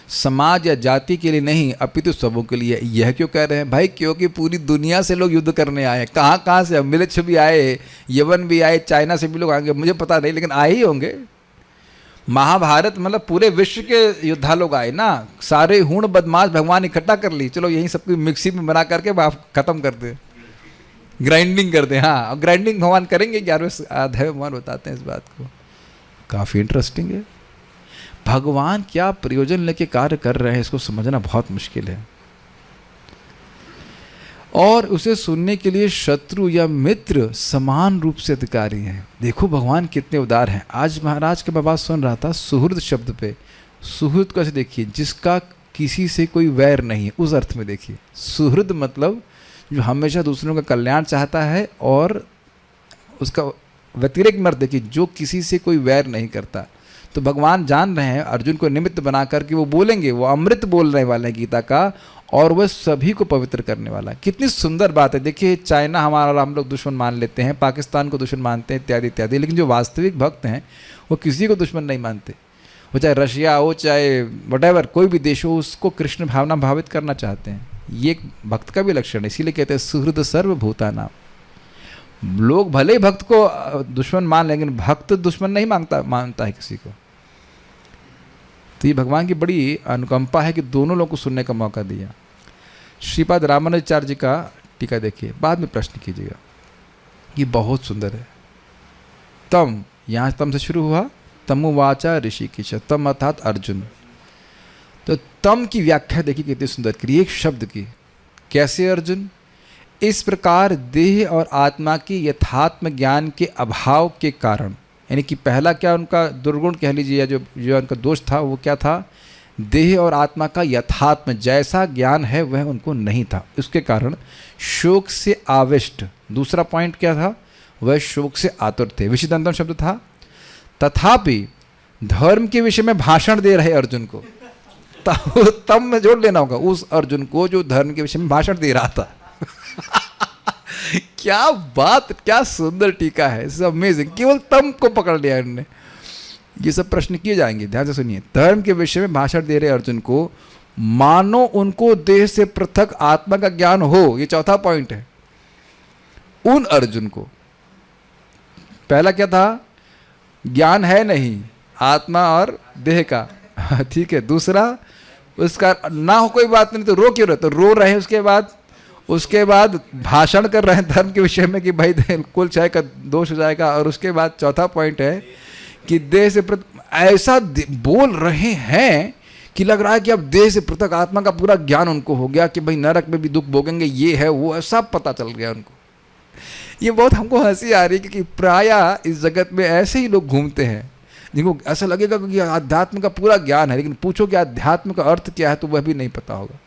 समाज या जाति के लिए नहीं, अपितु सबों के लिए। यह क्यों कह रहे हैं भाई? क्योंकि पूरी दुनिया से लोग युद्ध करने आए हैं। कहाँ कहाँ से? मिलिट्स भी आए, यवन भी आए, चाइना से भी लोग आएंगे, मुझे पता नहीं, लेकिन आए ही होंगे। महाभारत मतलब पूरे विश्व के योद्धा लोग आए ना। सारे हूण बदमाश भगवान इकट्ठा कर ली, चलो यही सबकी मिक्सी में बना करके खत्म कर दे, ग्राइंडिंग कर दे। हाँ, ग्राइंडिंग भगवान करेंगे। 11वें अध्याय में भगवान बताते हैं इस बात को। काफ़ी इंटरेस्टिंग है। भगवान क्या प्रयोजन लेके कार्य कर रहे हैं इसको समझना बहुत मुश्किल है। और उसे सुनने के लिए शत्रु या मित्र समान रूप से अधिकारी हैं। देखो भगवान कितने उदार हैं। आज महाराज के मैं बात सुन रहा था सुहृद शब्द पे। सुहृद कैसे देखिए, जिसका किसी से कोई वैर नहीं है, उस अर्थ में देखिए। सुहृद मतलब जो हमेशा दूसरों का कल्याण चाहता है, और उसका व्यतिरिक्त मत देखिए जो किसी से कोई वैर नहीं करता। तो भगवान जान रहे हैं अर्जुन को निमित्त बना करके वो बोलेंगे, वो अमृत बोलने वाले हैं गीता का, और वह सभी को पवित्र करने वाला है। कितनी सुंदर बात है। देखिए चाइना हमारा हम लोग दुश्मन मान लेते हैं, पाकिस्तान को दुश्मन मानते हैं, इत्यादि इत्यादि, लेकिन जो वास्तविक भक्त हैं वो किसी को दुश्मन नहीं मानते। वो चाहे रशिया हो, चाहे वटेवर कोई भी देश हो, उसको कृष्ण भावना भावित करना चाहते हैं। ये एक भक्त का भी लक्षण है। इसीलिए कहते हैं सुहृद सर्वभूतानां। लोग भले ही भक्त को दुश्मन मान, लेकिन भक्त दुश्मन नहीं मानता है किसी को। तो ये भगवान की बड़ी अनुकंपा है कि दोनों लोगों को सुनने का मौका दिया। श्रीपाद रामानुजाचार्य जी का टीका देखिए, बाद में प्रश्न कीजिएगा, ये बहुत सुंदर है। तम, यहाँ तम से शुरू हुआ, तमुवाचा ऋषिकेश, तम अर्थात अर्जुन। तो तम की व्याख्या देखिए कितनी सुंदर करी एक शब्द की। कैसे अर्जुन? इस प्रकार देह और आत्मा की यथात्म ज्ञान के अभाव के कारण, यानी कि पहला क्या उनका दुर्गुण कह लीजिए, या जो उनका दोष था वो क्या था? देह और आत्मा का यथात्म जैसा ज्ञान है वह उनको नहीं था। उसके कारण शोक से आविष्ट। दूसरा पॉइंट क्या था? वह शोक से आतुर थे। विषिदंतम शब्द था। तथापि धर्म के विषय में भाषण दे रहे अर्जुन को, तब में जोड़ लेना होगा, उस अर्जुन को जो धर्म के विषय में भाषण दे रहा था। क्या बात, क्या सुंदर टीका है, इट्स अमेजिंग। केवल तम को पकड़ लिया इन्होंने। ये सब प्रश्न किए जाएंगे, ध्यान से सुनिए। धर्म के विषय में भाषण दे रहे अर्जुन को, मानो उनको देह से पृथक आत्मा का ज्ञान हो। ये चौथा पॉइंट है। उन अर्जुन को, पहला क्या था? ज्ञान है नहीं आत्मा और देह का, ठीक है। दूसरा, उसका ना हो कोई बात नहीं, तो रो क्यों रहे? तो रो रहे हैं। उसके बाद भाषण कर रहे हैं धर्म के विषय में कि भाई कुल चाय का दोष हो जाएगा। और उसके बाद चौथा पॉइंट है कि देह से पृथक, ऐसा बोल रहे हैं कि लग रहा है कि अब देह से पृथक आत्मा का पूरा ज्ञान उनको हो गया, कि भाई नरक में भी दुख भोगेंगे, ये है वो है, सब पता चल गया उनको। ये बहुत हमको हंसी आ रही है, क्योंकि प्रायः इस जगत में ऐसे ही लोग घूमते हैं जिनको ऐसा लगेगा कि अध्यात्म का पूरा ज्ञान है, लेकिन पूछो कि अध्यात्म का अर्थ क्या है तो वह भी नहीं पता होगा।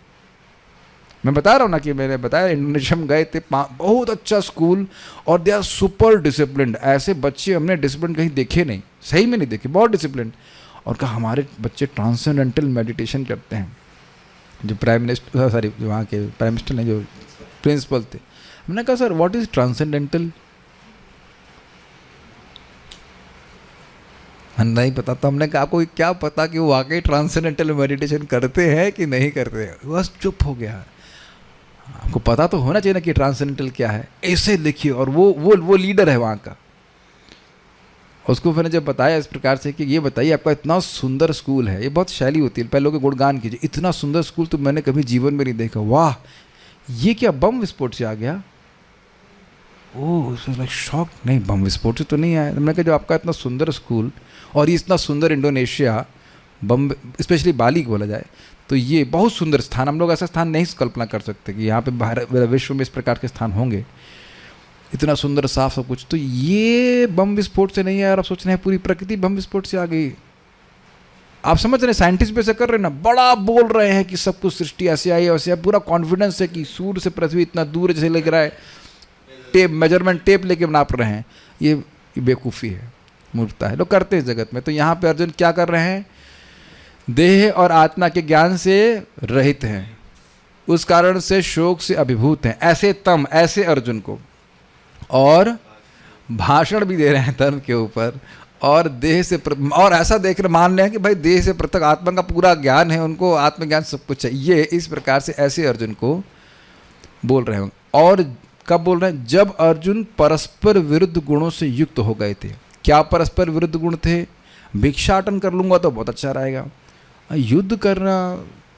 मैं बता रहा हूँ ना कि मैंने बताया इंडोनेशिया में गए थे, बहुत अच्छा स्कूल, और दे आर सुपर डिसिप्लिन्ड। ऐसे बच्चे हमने डिसिप्लिन कहीं देखे नहीं, सही में नहीं देखे, बहुत डिसिप्लिन। और कहा हमारे बच्चे ट्रांसेंडेंटल मेडिटेशन करते हैं। जो प्राइम मिनिस्टर, सॉरी जो वहाँ के प्राइम मिनिस्टर ने, जो प्रिंसिपल थे, हमने कहा सर व्हाट इज ट्रांसेंडेंटल? नहीं पता। तो हमने कहा आपको क्या पता कि वो वाकई ट्रांसेंडेंटल मेडिटेशन करते हैं कि नहीं करते हैं? बस चुप हो गया। आपको पता तो होना चाहिए ना कि ट्रांसेंडेंटल क्या है, ऐसे लिखिए। और वो लीडर है वहाँ का। उसको मैंने जब बताया इस प्रकार से कि ये बताइए आपका इतना सुंदर स्कूल है, ये बहुत शैली होती है, पहले लोग गुणगान कीजिए, इतना सुंदर स्कूल तो मैंने कभी जीवन में नहीं देखा, वाह ये क्या बम विस्फोट से आ गया? ओह शॉक। नहीं, बम विस्फोट से तो नहीं आया। मैंने कहा जो आपका इतना सुंदर स्कूल और ये इतना सुंदर इंडोनेशिया, बम स्पेशली बाली को बोला जाए तो ये बहुत सुंदर स्थान, हम लोग ऐसा स्थान नहीं कल्पना कर सकते कि यहाँ पे भारत विश्व में इस प्रकार के स्थान होंगे, इतना सुंदर साफ सब कुछ। तो ये बम विस्फोट से नहीं है। और आप सोच रहे हैं पूरी प्रकृति बम विस्फोट से आ गई। आप समझ रहे हैं, साइंटिस्ट भी ऐसा कर रहे हैं ना, बड़ा बोल रहे हैं कि सब कुछ सृष्टि ऐसे आई वैसे आई, पूरा कॉन्फिडेंस है कि सूर्य से पृथ्वी इतना दूर जैसे लग रहा है, टेप मेजरमेंट टेप लेके नाप रहे हैं। ये बेवकूफ़ी है, मूर्खता है, लोग करते हैं इस जगत में। तो यहाँ पे अर्जुन क्या कर रहे हैं? देह और आत्मा के ज्ञान से रहित हैं, उस कारण से शोक से अभिभूत हैं। ऐसे तम, ऐसे अर्जुन को, और भाषण भी दे रहे हैं धर्म के ऊपर, और देह से और ऐसा देख रहे मान रहे हैं कि भाई देह से पृथक आत्मा का पूरा ज्ञान है, उनको आत्मज्ञान सब कुछ चाहिए। इस प्रकार से ऐसे अर्जुन को बोल रहे होंगे। और कब बोल रहे हैं? जब अर्जुन परस्पर विरुद्ध गुणों से युक्त हो गए थे। क्या परस्पर विरुद्ध गुण थे? भिक्षाटन कर लूँगा तो बहुत अच्छा रहेगा, युद्ध करना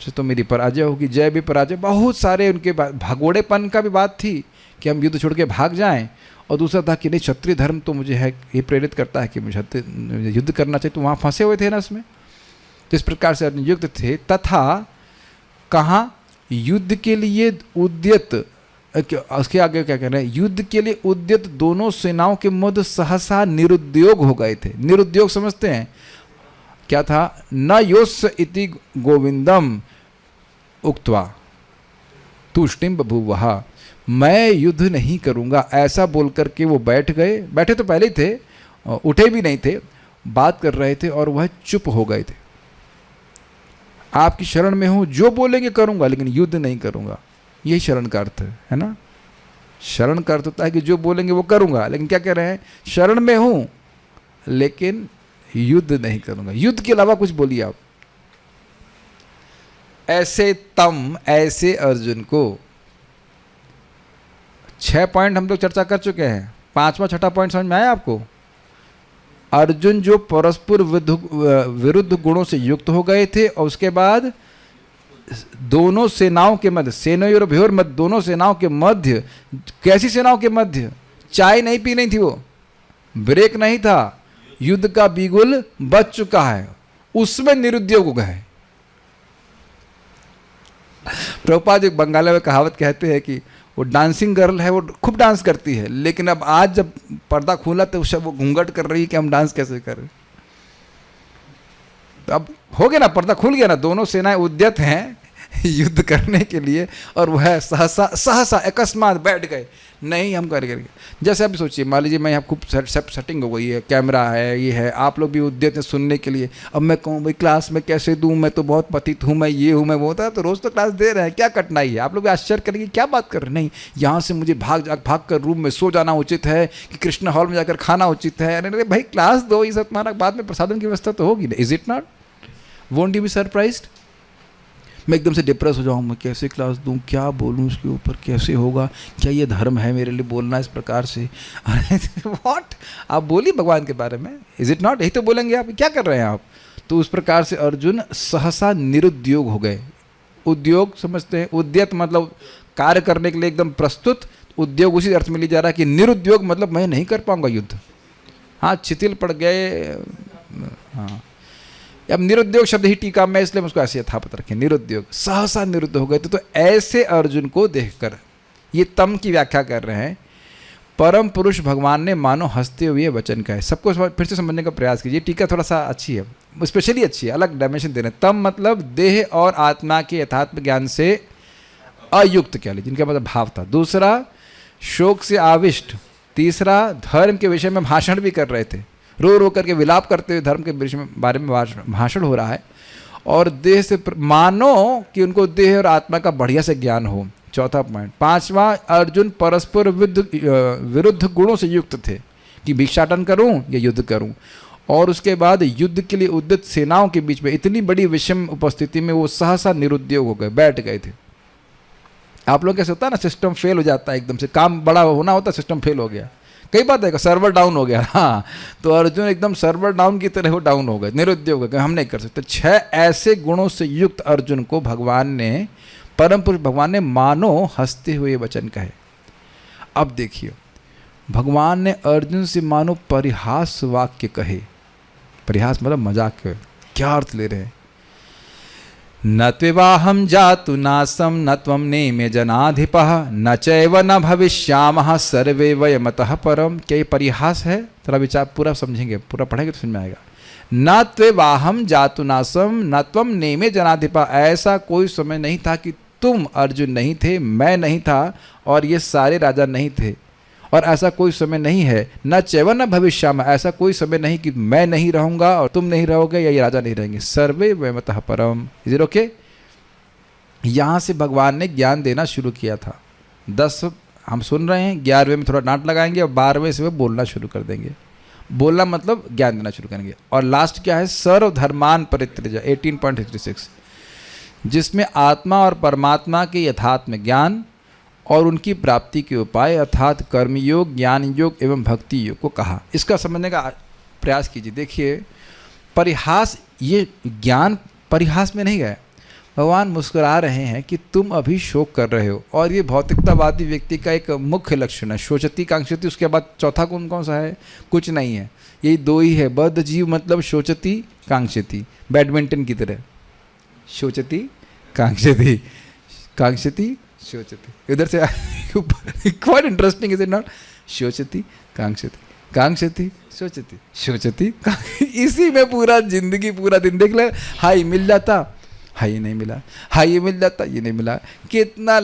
से तो मेरी पराजय होगी, जय भी पराजय। बहुत सारे उनके भगोड़ेपन का भी बात थी कि हम युद्ध छोड़ के भाग जाएं। और दूसरा था कि नहीं, क्षत्रिय धर्म तो मुझे है, ये प्रेरित करता है कि मुझे युद्ध करना चाहिए। तो वहाँ फंसे हुए थे ना इसमें। तो इस प्रकार से अर्जुन युक्त थे। तथा कहाँ युद्ध के लिए उद्यत, उसके आगे क्या कह रहे हैं, युद्ध के लिए उद्यत दोनों सेनाओं के मध्य सहसा निरुद्योग हो गए थे। निरुद्योग समझते हैं क्या था? न योस्य इति गोविंदम उक्त्वा तुष्टिम बभूवः, मैं युद्ध नहीं करूंगा ऐसा बोल करके वो बैठ गए। बैठे तो पहले ही थे, उठे भी नहीं थे, बात कर रहे थे और वह चुप हो गए थे। आपकी शरण में हूं, जो बोलेंगे करूंगा लेकिन युद्ध नहीं करूंगा। यही शरण का अर्थ है ना। शरण का अर्थ होता है कि जो बोलेंगे वो करूंगा, लेकिन क्या कह रहे हैं, शरण में हूं लेकिन युद्ध नहीं करूंगा। युद्ध के अलावा कुछ बोलिए आप। ऐसे तम, ऐसे अर्जुन को 6 पॉइंट हम लोग चर्चा कर चुके हैं। 5वां 6ठा पॉइंट समझ में आया आपको? अर्जुन जो परस्पर विरुद्ध गुणों से युक्त हो गए थे और उसके बाद दोनों सेनाओं के मध्य, सेनयोर्भयोर मध्य, दोनों सेनाओं के मध्य, कैसी सेनाओं के मध्य? चाय नहीं पी नहीं थी वो, ब्रेक नहीं था, युद्ध का बिगुल बच चुका है, उसमें निरुद्योग हो गए। प्रभुपाद एक बंगाली में कहावत कहते हैं कि वो डांसिंग गर्ल है, वो खूब डांस करती है, लेकिन अब आज जब पर्दा खुला तो सब वो घूंघट कर रही है कि हम डांस कैसे करें। तो अब हो गया ना, पर्दा खुल गया ना, दोनों सेनाएं उद्यत हैं युद्ध करने के लिए और वह सहसा अकस्मात बैठ गए, नहीं हम करेंगे। जैसे आप सोचिए, मान लीजिए मैं यहाँ खूब सेटिंग हो गई है, कैमरा है, ये है, आप लोग भी उद्यत हैं सुनने के लिए। अब मैं कहूँ भाई क्लास में कैसे दूँ, मैं तो बहुत पतित हूँ, मैं ये हूँ, मैं वो होता, तो रोज़ तो क्लास दे रहे हैं, क्या कठिनाई है? आप लोग भी आश्चर्य करेंगे क्या बात कर रहे हैं। नहीं, यहाँ से मुझे भाग कर रूम में सो जाना उचित है कि कृष्ण हॉल में जाकर खाना उचित है। अरे भाई क्लास दो, ये सब तुम्हारा बाद में प्रसादन की व्यवस्था तो होगी ना। Is it not? Won't you be surprised? मैं एकदम से डिप्रेस हो जाऊँ, मैं कैसे क्लास दूँ, क्या बोलूँ उसके ऊपर, कैसे होगा, क्या ये धर्म है मेरे लिए बोलना इस प्रकार से? अरे व्हाट, आप बोलिए भगवान के बारे में। Is it not? यही तो बोलेंगे आप, क्या कर रहे हैं आप? तो उस प्रकार से अर्जुन सहसा निरुद्योग हो गए। उद्योग समझते हैं, उद्यत मतलब कार्य करने के लिए एकदम प्रस्तुत, उद्योग उसी अर्थ में लिया जा रहा है कि निरुद्योग मतलब मैं नहीं कर पाऊंगा युद्ध। हाँ, शिथिल पड़ गए। हाँ, अब निरुद्योग शब्द ही टीका में, इसलिए उसको ऐसे यथापत रखें, निरुद्योग, सहसा निरुद्ध हो गए थे। तो ऐसे अर्जुन को देखकर ये तम की व्याख्या कर रहे हैं। परम पुरुष भगवान ने मानो हंसते हुए वचन कहे। सबको फिर से समझने का प्रयास कीजिए, टीका थोड़ा सा अच्छी है, स्पेशली अच्छी है, अलग डायमेंशन दे रहे हैं। तम मतलब देह और आत्मा के यथात्म ज्ञान से अयुक्त कह लीजिए, जिनका मतलब भाव था। दूसरा, शोक से आविष्ट। तीसरा, धर्म के विषय में भाषण भी कर रहे थे, रो रो करके विलाप करते हुए धर्म के बारे में भाषण हो रहा है। और देह से मानो कि उनको देह और आत्मा का बढ़िया से ज्ञान हो। चौथा पॉइंट। 5वां, अर्जुन परस्पर विरुद्ध गुणों से युक्त थे कि भिक्षाटन करूं या युद्ध करूं। और उसके बाद युद्ध के लिए उद्यत सेनाओं के बीच में इतनी बड़ी विषम उपस्थिति में वो सहसा निरुद्योग हो गए, बैठ गए थे। आप लोग कैसे होता है ना, सिस्टम फेल हो जाता है, एकदम से काम बड़ा होना होता, सिस्टम फेल हो गया। कई बात है, सर्वर डाउन हो गया। हाँ, तो अर्जुन एकदम सर्वर डाउन की तरह वो डाउन हो गए, निरुद्योग हो गए, हम नहीं कर सकते। 6 ऐसे गुणों से युक्त अर्जुन को भगवान ने, परम पुरुष भगवान ने मानो हंसते हुए वचन कहे। अब देखिए, भगवान ने अर्जुन से मानो परिहास वाक्य कहे। परिहास मतलब मजाक है। क्या अर्थ ले रहे हैं? न त्वेवाहं जातु नासं न त्वं नेमे जनाधिपः न चैव न भविष्यामः सर्वे वयमतः परम। क्या ये परिहास है? थोड़ा विचार पूरा समझेंगे, पूरा पढ़ेंगे तो समझ में आएगा। न त्वेवाहं जातु नासं न त्वं नेमे जनाधिपः, ऐसा कोई समय नहीं था कि तुम अर्जुन नहीं थे, मैं नहीं था और ये सारे राजा नहीं थे। और ऐसा कोई समय नहीं है, न चैव न भविष्यामः, ऐसा कोई समय नहीं कि मैं नहीं रहूंगा और तुम नहीं रहोगे या ये राजा नहीं रहेंगे। सर्वे वयमतः परम। Is it okay? यहाँ से भगवान ने ज्ञान देना शुरू किया था। 10 हम सुन रहे हैं, 11वें में थोड़ा डांट लगाएंगे और 12वें से वो बोलना शुरू कर देंगे। बोलना मतलब ज्ञान देना शुरू करेंगे। और लास्ट क्या है? सर्वधर्मान परित्यज्य 18.66, जिसमें आत्मा और परमात्मा के यथात्म ज्ञान और उनकी प्राप्ति के उपाय अर्थात कर्मयोग, ज्ञान योग एवं भक्ति योग को कहा। इसका समझने का प्रयास कीजिए। देखिए, परिहास, ये ज्ञान परिहास में नहीं गया, भगवान मुस्कुरा रहे हैं कि तुम अभी शोक कर रहे हो, और ये भौतिकतावादी व्यक्ति का एक मुख्य लक्षण है। शोचती कांक्षती, उसके बाद चौथा कौन सा है? कुछ नहीं है, यही दो ही है। बद्ध जीव मतलब शोचती कांक्षती, बैडमिंटन की तरह, शोचती कांक्षती, कांक्षती शोचती, इधर से quite interesting is it not? शोचती कांक्षती, कांक्षती सोचती, सोचती इसी में पूरा जिंदगी पूरा दिन देख ले। हाई मिल जाता, हाई नहीं मिला, हाई मिल जाता, ये नहीं मिला। कितना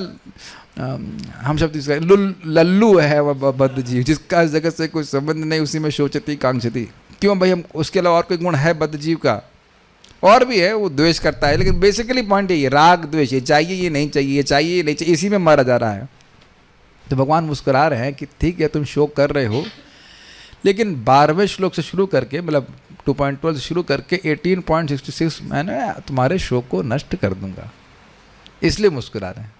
हम शब्द इसका लल्लू है वह बद्ध जीव, जिसका इस जगत से कोई संबंध नहीं, उसी में सोचती कांक्षती। क्यों भाई? हम उसके अलावा और कोई गुण है बद्ध जीव का? और भी है, वो द्वेष करता है, लेकिन बेसिकली पॉइंट ये राग द्वेष, ये चाहिए ये नहीं चाहिए, ये चाहिए ये नहीं चाहिए, इसी में मारा जा रहा है। तो भगवान मुस्कुरा रहे हैं कि ठीक है तुम शोक कर रहे हो, लेकिन 12वें श्लोक से शुरू करके, मतलब 2.12 से शुरू करके 18.66 मैंने तुम्हारे शोक को नष्ट कर दूंगा, इसलिए मुस्कुरा रहे हैं।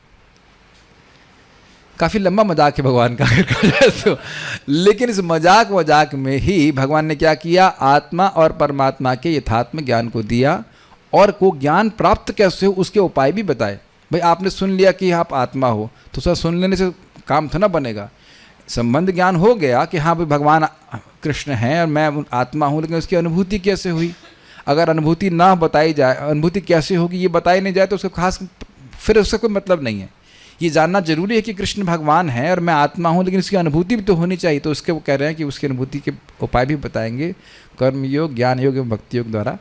काफ़ी लंबा मजाक है भगवान का तो, लेकिन इस मजाक में ही भगवान ने क्या किया? आत्मा और परमात्मा के यथात्म ज्ञान को दिया, और वो ज्ञान प्राप्त कैसे हो उसके उपाय भी बताए। भाई आपने सुन लिया कि आप आत्मा हो, तो सर सुन लेने से काम तो ना बनेगा। संबंध ज्ञान हो गया कि हाँ भाई भगवान कृष्ण हैं और मैं आत्मा हूँ, लेकिन उसकी अनुभूति कैसे हुई? अगर अनुभूति ना बताई जाए, अनुभूति कैसे होगी ये बताई नहीं जाए, तो उसका खास फिर उसका कोई मतलब नहीं है। ये जानना जरूरी है कि कृष्ण भगवान हैं और मैं आत्मा हूँ, लेकिन इसकी अनुभूति भी तो होनी चाहिए। तो उसके वो कह रहे हैं कि उसकी अनुभूति के उपाय भी बताएंगे, कर्म योग, ज्ञान योग एवं भक्ति योग द्वारा।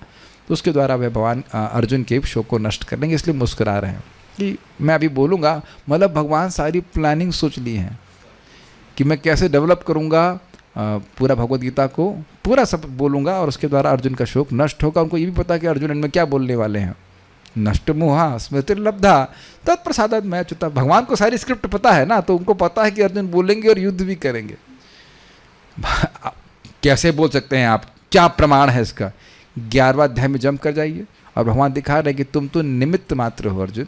तो उसके द्वारा वह भगवान अर्जुन के शोक को नष्ट कर लेंगे, इसलिए मुस्कुरा रहे हैं कि मैं अभी बोलूँगा। मतलब भगवान सारी प्लानिंग सोच ली है कि मैं कैसे डेवलप करूँगा पूरा भगवद गीता को, पूरा सब बोलूँगा, और उसके द्वारा अर्जुन का शोक नष्ट होगा। उनको ये भी पता कि अर्जुन इनमें क्या बोलने वाले हैं। नष्ट मोहा स्मृतिर्लब्धा तत्प्रसादात् मैं अच्युता। भगवान को सारी स्क्रिप्ट पता है ना, तो उनको पता है कि अर्जुन बोलेंगे और युद्ध भी करेंगे। कैसे बोल सकते हैं आप? क्या प्रमाण है इसका? 11वां अध्याय में जंप कर जाइए, और भगवान दिखा रहे हैं कि तुम तो निमित्त मात्र हो अर्जुन।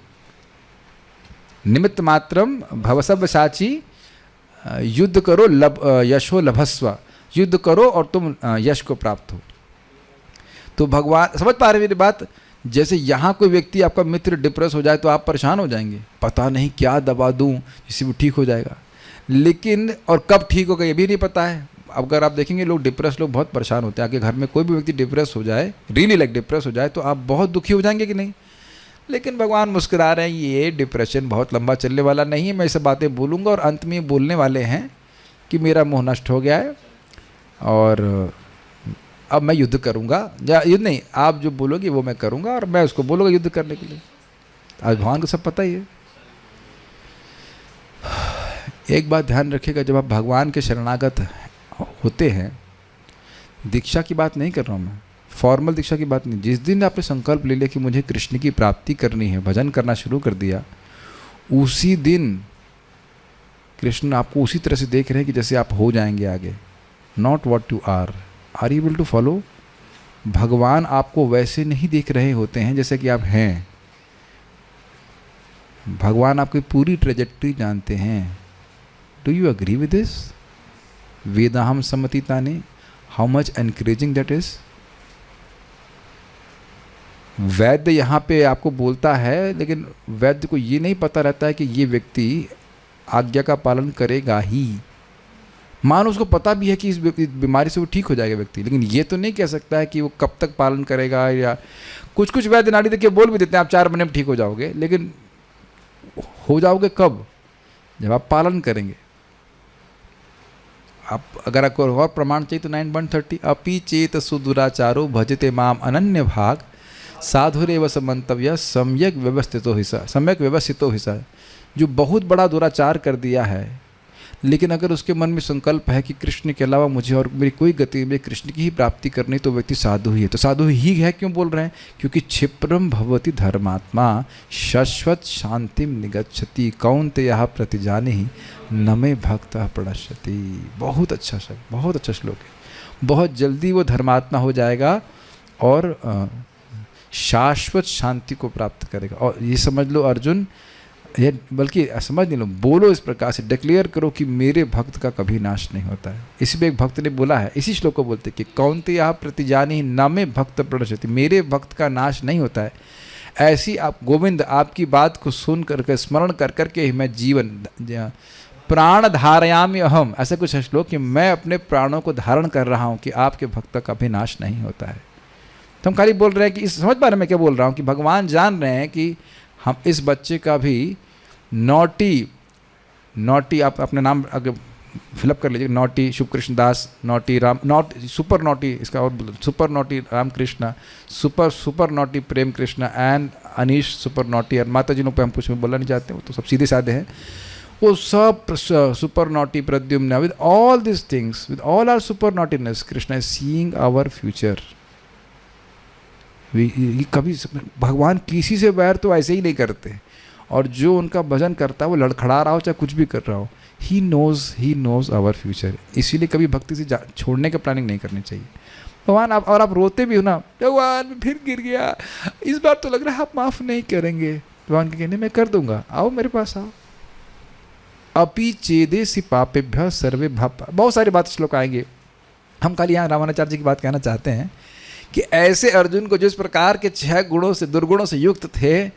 निमित्त मात्रम भवसव साची, युद्ध करो यशो लभस्व, युद्ध करो और तुम यश को प्राप्त हो। तो भगवान समझ पा रहे मेरी बात? जैसे यहाँ कोई व्यक्ति आपका मित्र डिप्रेस हो जाए तो आप परेशान हो जाएंगे, पता नहीं क्या दवा दूँ जिससे वो ठीक हो जाएगा, लेकिन और कब ठीक होगा ये भी नहीं पता है। अगर आप देखेंगे लोग डिप्रेस, लोग बहुत परेशान होते हैं। आपके घर में कोई भी व्यक्ति डिप्रेस हो जाए, रियली लाइक डिप्रेस हो जाए, तो आप बहुत दुखी हो जाएंगे कि नहीं? लेकिन भगवान मुस्कुरा रहे हैं, ये डिप्रेशन बहुत लंबा चलने वाला नहीं है। मैं ये सब बातें बोलूँगा और अंत में बोलने वाले हैं कि मेरा मोह नष्ट हो गया है और अब मैं युद्ध करूँगा, या युद्ध नहीं, आप जो बोलोगे वो मैं करूँगा, और मैं उसको बोलूँगा युद्ध करने के लिए। आज भगवान को सब पता ही है। एक बात ध्यान रखिएगा, जब आप भगवान के शरणागत होते हैं, दीक्षा की बात नहीं कर रहा हूँ मैं, फॉर्मल दीक्षा की बात नहीं। जिस दिन आपने संकल्प ले लिया कि मुझे कृष्ण की प्राप्ति करनी है, भजन करना शुरू कर दिया, उसी दिन कृष्ण आपको उसी तरह से देख रहे हैं कि जैसे आप हो जाएंगे आगे। Not what you are you able to follow? भगवान आपको वैसे नहीं देख रहे होते हैं जैसे कि आप हैं। भगवान आपकी पूरी ट्रेजेक्टरी जानते हैं। Do you agree with this? वेदाहम सम्मतितानि, how much encouraging that is. वैद्य यहाँ पे आपको बोलता है, लेकिन वैद्य को ये नहीं पता रहता है कि ये व्यक्ति आज्ञा का पालन करेगा ही। मान उसको पता भी है कि इस बीमारी से वो ठीक हो जाएगा व्यक्ति, लेकिन ये तो नहीं कह सकता है कि वो कब तक पालन करेगा। या कुछ वैद्य नाड़ी देखिए बोल भी देते हैं आप 4 महीने में ठीक हो जाओगे, लेकिन हो जाओगे कब? जब आप पालन करेंगे। आप अगर आपको और प्रमाण चाहिए तो 9.30 अपि चेत सुदुराचारो भजते माम अनन्य भाग साधुरेव समन्तव्य सम्यक व्यवस्थितो हिस्सा। सम्यक व्यवस्थितो हिस्सा, जो बहुत बड़ा दुराचार कर दिया है, लेकिन अगर उसके मन में संकल्प है कि कृष्ण के अलावा मुझे और मेरी कोई गति में कृष्ण की ही प्राप्ति करनी, तो व्यक्ति साधु ही है। तो साधु ही है क्यों बोल रहे हैं? क्योंकि क्षिप्रम भवति धर्मात्मा शाश्वत शांतिम निगच्छति कौन्तेयः प्रतिजानीहि न मे भक्तः प्रणश्यति। बहुत अच्छा शब्द, बहुत अच्छा श्लोक है। बहुत जल्दी वो धर्मात्मा हो जाएगा और शाश्वत शांति को प्राप्त करेगा। और ये समझ लो अर्जुन, ये बल्कि समझ नहीं लो, बोलो इस प्रकार से, डिक्लेयर करो कि मेरे भक्त का कभी नाश नहीं होता है। इसी में एक भक्त ने बोला है, इसी श्लोक को बोलते कि कौन्तेयः प्रतिजानीहि न मे भक्त प्रणश्यति, मेरे भक्त का नाश नहीं होता है। ऐसी आप गोविंद आपकी बात को सुन करके स्मरण कर करके ही मैं जीवन प्राण धारयामि अहम, ऐसा कुछ है श्लोक कि मैं अपने प्राणों को धारण कर रहा हूँ कि आपके भक्त का कभी नाश नहीं होता है। तो हम खाली बोल रहे हैं कि इस समझ पा रहे हैं मैं क्या बोल रहा हूँ कि भगवान जान रहे हैं कि हम इस बच्चे का भी नॉटी आप अपने नाम अगर फिलअप कर लीजिए, naughty Shubh Krishna Das, naughty Ram, not super naughty, इसका और super naughty Ramkrishna, super naughty Prem Krishna and Anish super naughty. और माता जी लोग पे हम कुछ बोलना नहीं चाहते, वो तो सब सीधे साधे हैं। वो सब super naughty Pradyumna, with all this things, with all our super naughtiness, Krishna is seeing our future. कभी भगवान किसी से बैर तो ऐसे ही नहीं करते, और जो उनका भजन करता है वो लड़खड़ा रहा हो चाहे कुछ भी कर रहा हो, ही नोज आवर फ्यूचर। इसीलिए कभी भक्ति से छोड़ने का प्लानिंग नहीं करनी चाहिए। भगवान आप, और आप रोते भी हो ना, भगवान मैं फिर गिर गया, इस बार तो लग रहा है आप माफ़ नहीं करेंगे। भगवान के कहने मैं कर दूंगा, आओ मेरे पास आओ। अपि चेदेसी पापेभ्य सर्वे भाप, बहुत सारी बात श्लोक आएंगे। हम खाली यहाँ रामानुचार्य जी की बात कहना चाहते हैं कि ऐसे अर्जुन को जिस प्रकार के 6 गुणों से, दुर्गुणों से युक्त थे,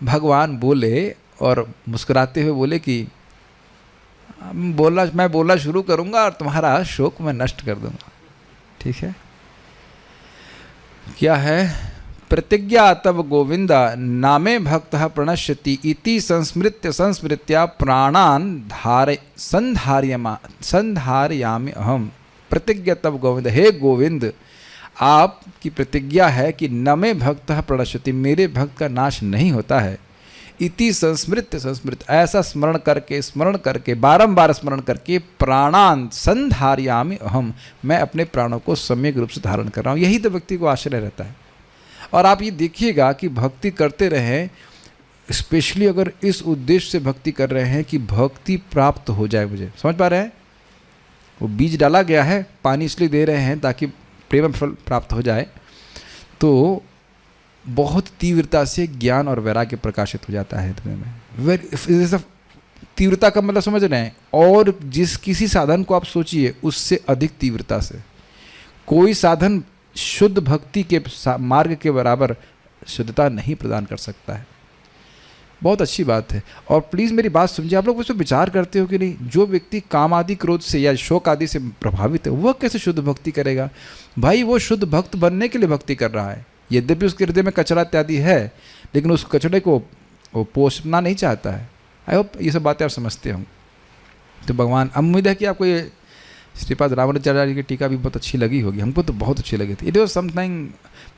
भगवान बोले और मुस्कुराते हुए बोले कि मैं बोलना शुरू करूंगा और तुम्हारा शोक मैं नष्ट कर दूंगा। ठीक है, क्या है? प्रतिज्ञा तब गोविंदा नामे भक्त प्रणश्यति इति संस्मृत्या प्राणान संधारयामि अहम। प्रतिज्ञा तब गोविंद, हे गोविंद आपकी प्रतिज्ञा है कि न मे भक्त प्रणश्यति, मेरे भक्त का नाश नहीं होता है। इति संस्मृत, ऐसा स्मरण करके बारंबार स्मरण करके प्राणान संधारयामि अहम, मैं अपने प्राणों को सम्यक रूप से धारण कर रहा हूँ। यही तो व्यक्ति को आश्रय रहता है। और आप ये देखिएगा कि भक्ति करते रहें, स्पेशली अगर इस उद्देश्य से भक्ति कर रहे हैं कि भक्ति प्राप्त हो जाए मुझे, समझ पा रहे हैं? वो बीज डाला गया है, पानी इसलिए दे रहे हैं ताकि प्रेम फल प्राप्त हो जाए, तो बहुत तीव्रता से ज्ञान और वैराग्य प्रकाशित हो जाता है हृदय में। तीव्रता का मतलब समझ रहे हैं? और जिस किसी साधन को आप सोचिए उससे अधिक तीव्रता से कोई साधन शुद्ध भक्ति के मार्ग के बराबर शुद्धता नहीं प्रदान कर सकता है। बहुत अच्छी बात है। और प्लीज़ मेरी बात समझिए, आप लोग उस पर विचार करते हो कि नहीं? जो व्यक्ति काम आदि क्रोध से या शोक आदि से प्रभावित है, वह कैसे शुद्ध भक्ति करेगा? भाई वो शुद्ध भक्त बनने के लिए भक्ति कर रहा है। यद्यपि उसके हृदय में कचरा इत्यादि है, लेकिन उस कचरे को वो पोषना नहीं चाहता है। आई होप ये सब बातें आप समझते होंगे। तो भगवान, उम्मीद है कि आपको ये श्रीपाद रामानुजाचार्य जी की टीका भी बहुत अच्छी लगी होगी। हमको तो बहुत अच्छी लगी थी। इट वॉज समथिंग,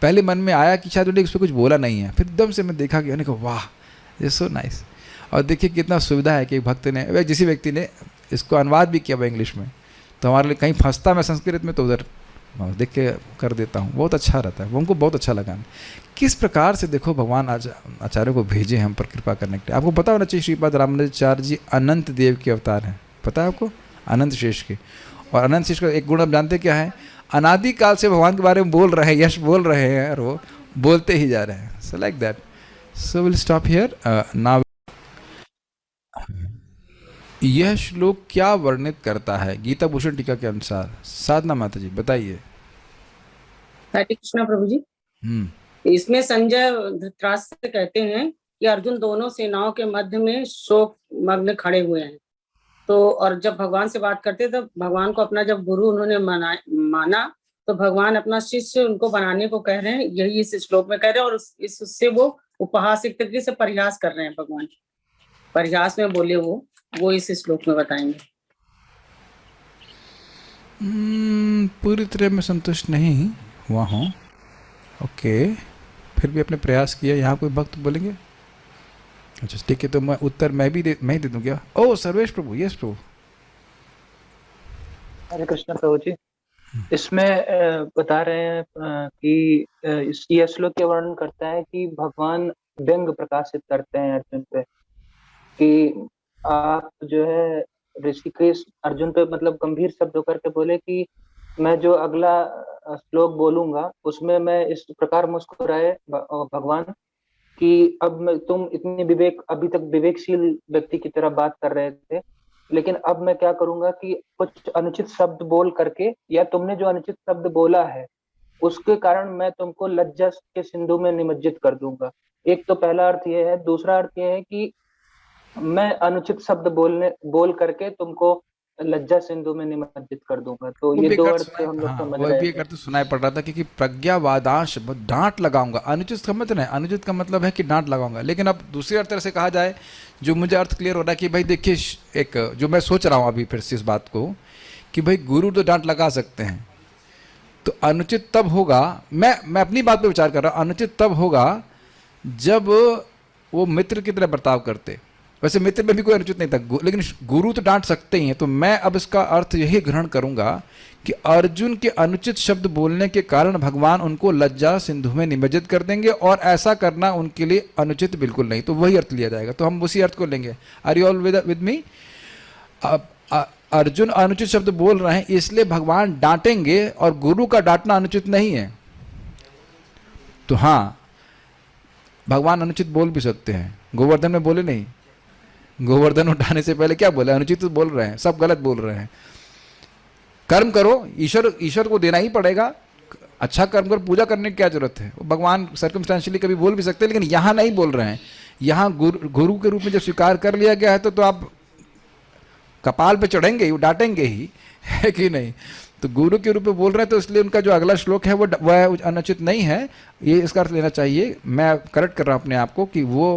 पहले मन में आया कि शायद उन्होंने इस पर कुछ बोला नहीं है, फिर एकदम से मैं देखा कि उन्होंने कहा वाह ये सो नाइस। और देखिए कितना सुविधा है कि एक भक्त ने, जिस व्यक्ति ने इसको अनुवाद भी किया हुआ इंग्लिश में, तो हमारे लिए कहीं फंसता मैं संस्कृत में तो उधर देख के कर देता हूँ, बहुत अच्छा रहता है। वो हमको बहुत अच्छा लगा किस प्रकार से देखो भगवान आचार्यों को भेजे हम पर कृपा करने के लिए। आपको पता होना चाहिए श्रीपाद रामानुजाचार्य जी अनंत देव के अवतार हैं, पता है आपको? अनंत शेष के। और अनंत शेष का एक गुण आप जानते क्या है? अनादिकाल से भगवान के बारे में बोल रहे हैं, यश बोल रहे हैं, और वो बोलते ही जा रहे हैं। So like that. So will stop here now. यह श्लोक क्या वर्णित करता है गीता भूषण टीका के अनुसार? साधना माता जी बताइए। हरे कृष्णा प्रभु जी। इसमें संजय धृतराष्ट्र से कहते हैं कि अर्जुन दोनों सेनाओं के मध्य में शोक मग्न खड़े हुए हैं। तो और जब भगवान से बात करते तब भगवान को अपना जब गुरु उन्होंने माना, तो भगवान अपना शिष्य उनको बनाने को कह रहे हैं, यही इस श्लोक में कह रहे हैं। और उससे वो उपहास एक तरीके से परिहास कर रहे हैं, भगवान परिहास में बोले वो इस श्लोक में बताएंगे। पूरी तरह में संतुष्ट नहीं हुआ हूँ। ओके, फिर भी अपने प्रयास किया। यहाँ कोई भक्त बोलेंगे? अच्छा ठीक है, तो मैं उत्तर मैं ही दे दूँ क्या? ओ सर्वेश प्रभु, यस प्रभु। हरे कृष्ण प्रभु जी। इसमें बता रहे हैं कि ये श्लोक वर्णन करता है कि भगवान व्यंग प्रकाशित करते हैं अर्जुन पे, कि आप जो है ऋषिकेश अर्जुन पे मतलब गंभीर शब्द होकर के बोले कि मैं जो अगला श्लोक बोलूंगा उसमें मैं इस प्रकार मुस्कुराए भगवान कि अब तुम इतनी अभी तक विवेकशील व्यक्ति की तरह बात कर रहे थे, लेकिन अब मैं क्या करूंगा कि कुछ अनुचित शब्द बोल करके, या तुमने जो अनुचित शब्द बोला है उसके कारण मैं तुमको लज्जा के सिंधु में निमज्जित कर दूंगा। एक तो पहला अर्थ ये है, दूसरा अर्थ ये है कि मैं अनुचित शब्द बोल करके तुमको लज्जा सिंधु में निमज्जित कर दूंगा। तो वो ये भी एक दो अर्थ अर्थ से सुनाई, हम लोग हाँ समझ वो रहे भी एक थे। अर्थ सुनाई पड़ रहा था कि प्रज्ञावादांश, डांट लगाऊंगा। अनुचित का मतलब नहीं, अनुचित का मतलब है कि डांट लगाऊंगा। लेकिन अब दूसरी अर्थ तरह से कहा जाए, जो मुझे अर्थ क्लियर हो रहा है कि भाई देखिए, एक जो मैं सोच रहा हूँ अभी फिर से इस बात को, कि भाई गुरु तो डांट लगा सकते हैं, तो अनुचित तब होगा, मैं अपनी बात पे विचार कर रहा हूँ, अनुचित तब होगा जब वो मित्र की तरह बर्ताव करते। वैसे मित्र में भी कोई अनुचित नहीं था, लेकिन गुरु तो डांट सकते ही हैं। तो मैं अब इसका अर्थ यही ग्रहण करूंगा कि अर्जुन के अनुचित शब्द बोलने के कारण भगवान उनको लज्जा सिंधु में निमज्जित कर देंगे, और ऐसा करना उनके लिए अनुचित बिल्कुल नहीं। तो वही अर्थ लिया जाएगा, तो हम उसी अर्थ को लेंगे। Are you all with me? Arjun अनुचित शब्द बोल रहे हैं, इसलिए भगवान डांटेंगे, और गुरु का डांटना अनुचित नहीं है। तो हाँ, भगवान अनुचित बोल भी सकते हैं। गोवर्धन में बोले नहीं, गोवर्धन उठाने से पहले क्या बोले? अनुचित तो बोल रहे हैं, सब गलत बोल रहे हैं। कर्म करो, ईश्वर को देना ही पड़ेगा। अच्छा कर्म कर, पूजा करने की क्या जरूरत है? भगवान सर्कमस्टेंशियली कभी बोल भी सकते हैं, लेकिन यहाँ नहीं बोल रहे हैं। यहाँ गुरु के रूप में जब स्वीकार कर लिया गया है, तो आप कपाल पे चढ़ेंगे ही, डांटेंगे ही, है कि नहीं? तो गुरु के रूप में बोल रहे हैं, तो इसलिए उनका जो अगला श्लोक है वह अनुचित नहीं है। ये इसका अर्थ लेना चाहिए। मैं करेक्ट कर रहा हूँ अपने आप को कि वो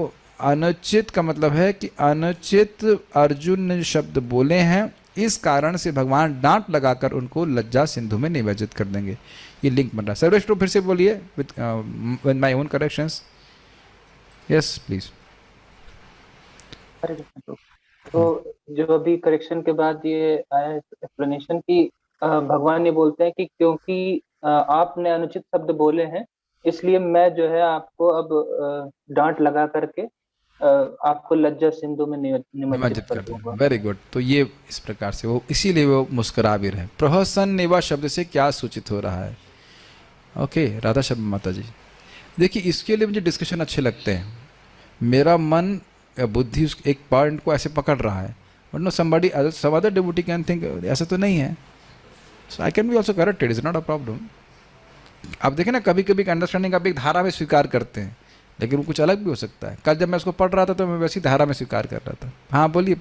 अनुचित का मतलब है कि अनुचित अर्जुन ने शब्द बोले हैं, इस कारण से भगवान डांट लगाकर उनको लज्जा सिंधु में निमज्जित कर देंगे। ये लिंक बन रहा है। सर्वेश्वर फिर से बोलिए with my own corrections. Yes please. तो जो अभी करेक्शन के बाद ये आया एक्सप्लेनेशन कि भगवान ये बोलते हैं कि क्योंकि आपने अनुचित शब्द बोले हैं, इसलिए मैं जो है आपको अब डांट लगा करके आपको लज्जा सिंधु में निमज्जित कर दूंगा। Very good. तो ये इस प्रकार से वो, इसीलिए वो मुस्कुरा भी रहे। प्रहसन्नेवा शब्द से क्या सूचित हो रहा है? ओके, राधा शर्मा माता जी, देखिए इसके लिए मुझे डिस्कशन अच्छे लगते हैं। मेरा मन या बुद्धि उस एक पॉइंट को ऐसे पकड़ रहा है, but no somebody some other devotee can think ऐसा तो नहीं है। So I can be also corrected, is not a problem. आप देखें ना, कभी कभी अंडरस्टैंडिंग आप एक धारा में स्वीकार करते हैं, लेकिन वो कुछ अलग भी हो सकता है। कल जब मैं उसको पढ़ रहा था तो मैं वैसी धारा में स्वीकार कर रहा था। हाँ बोलिए,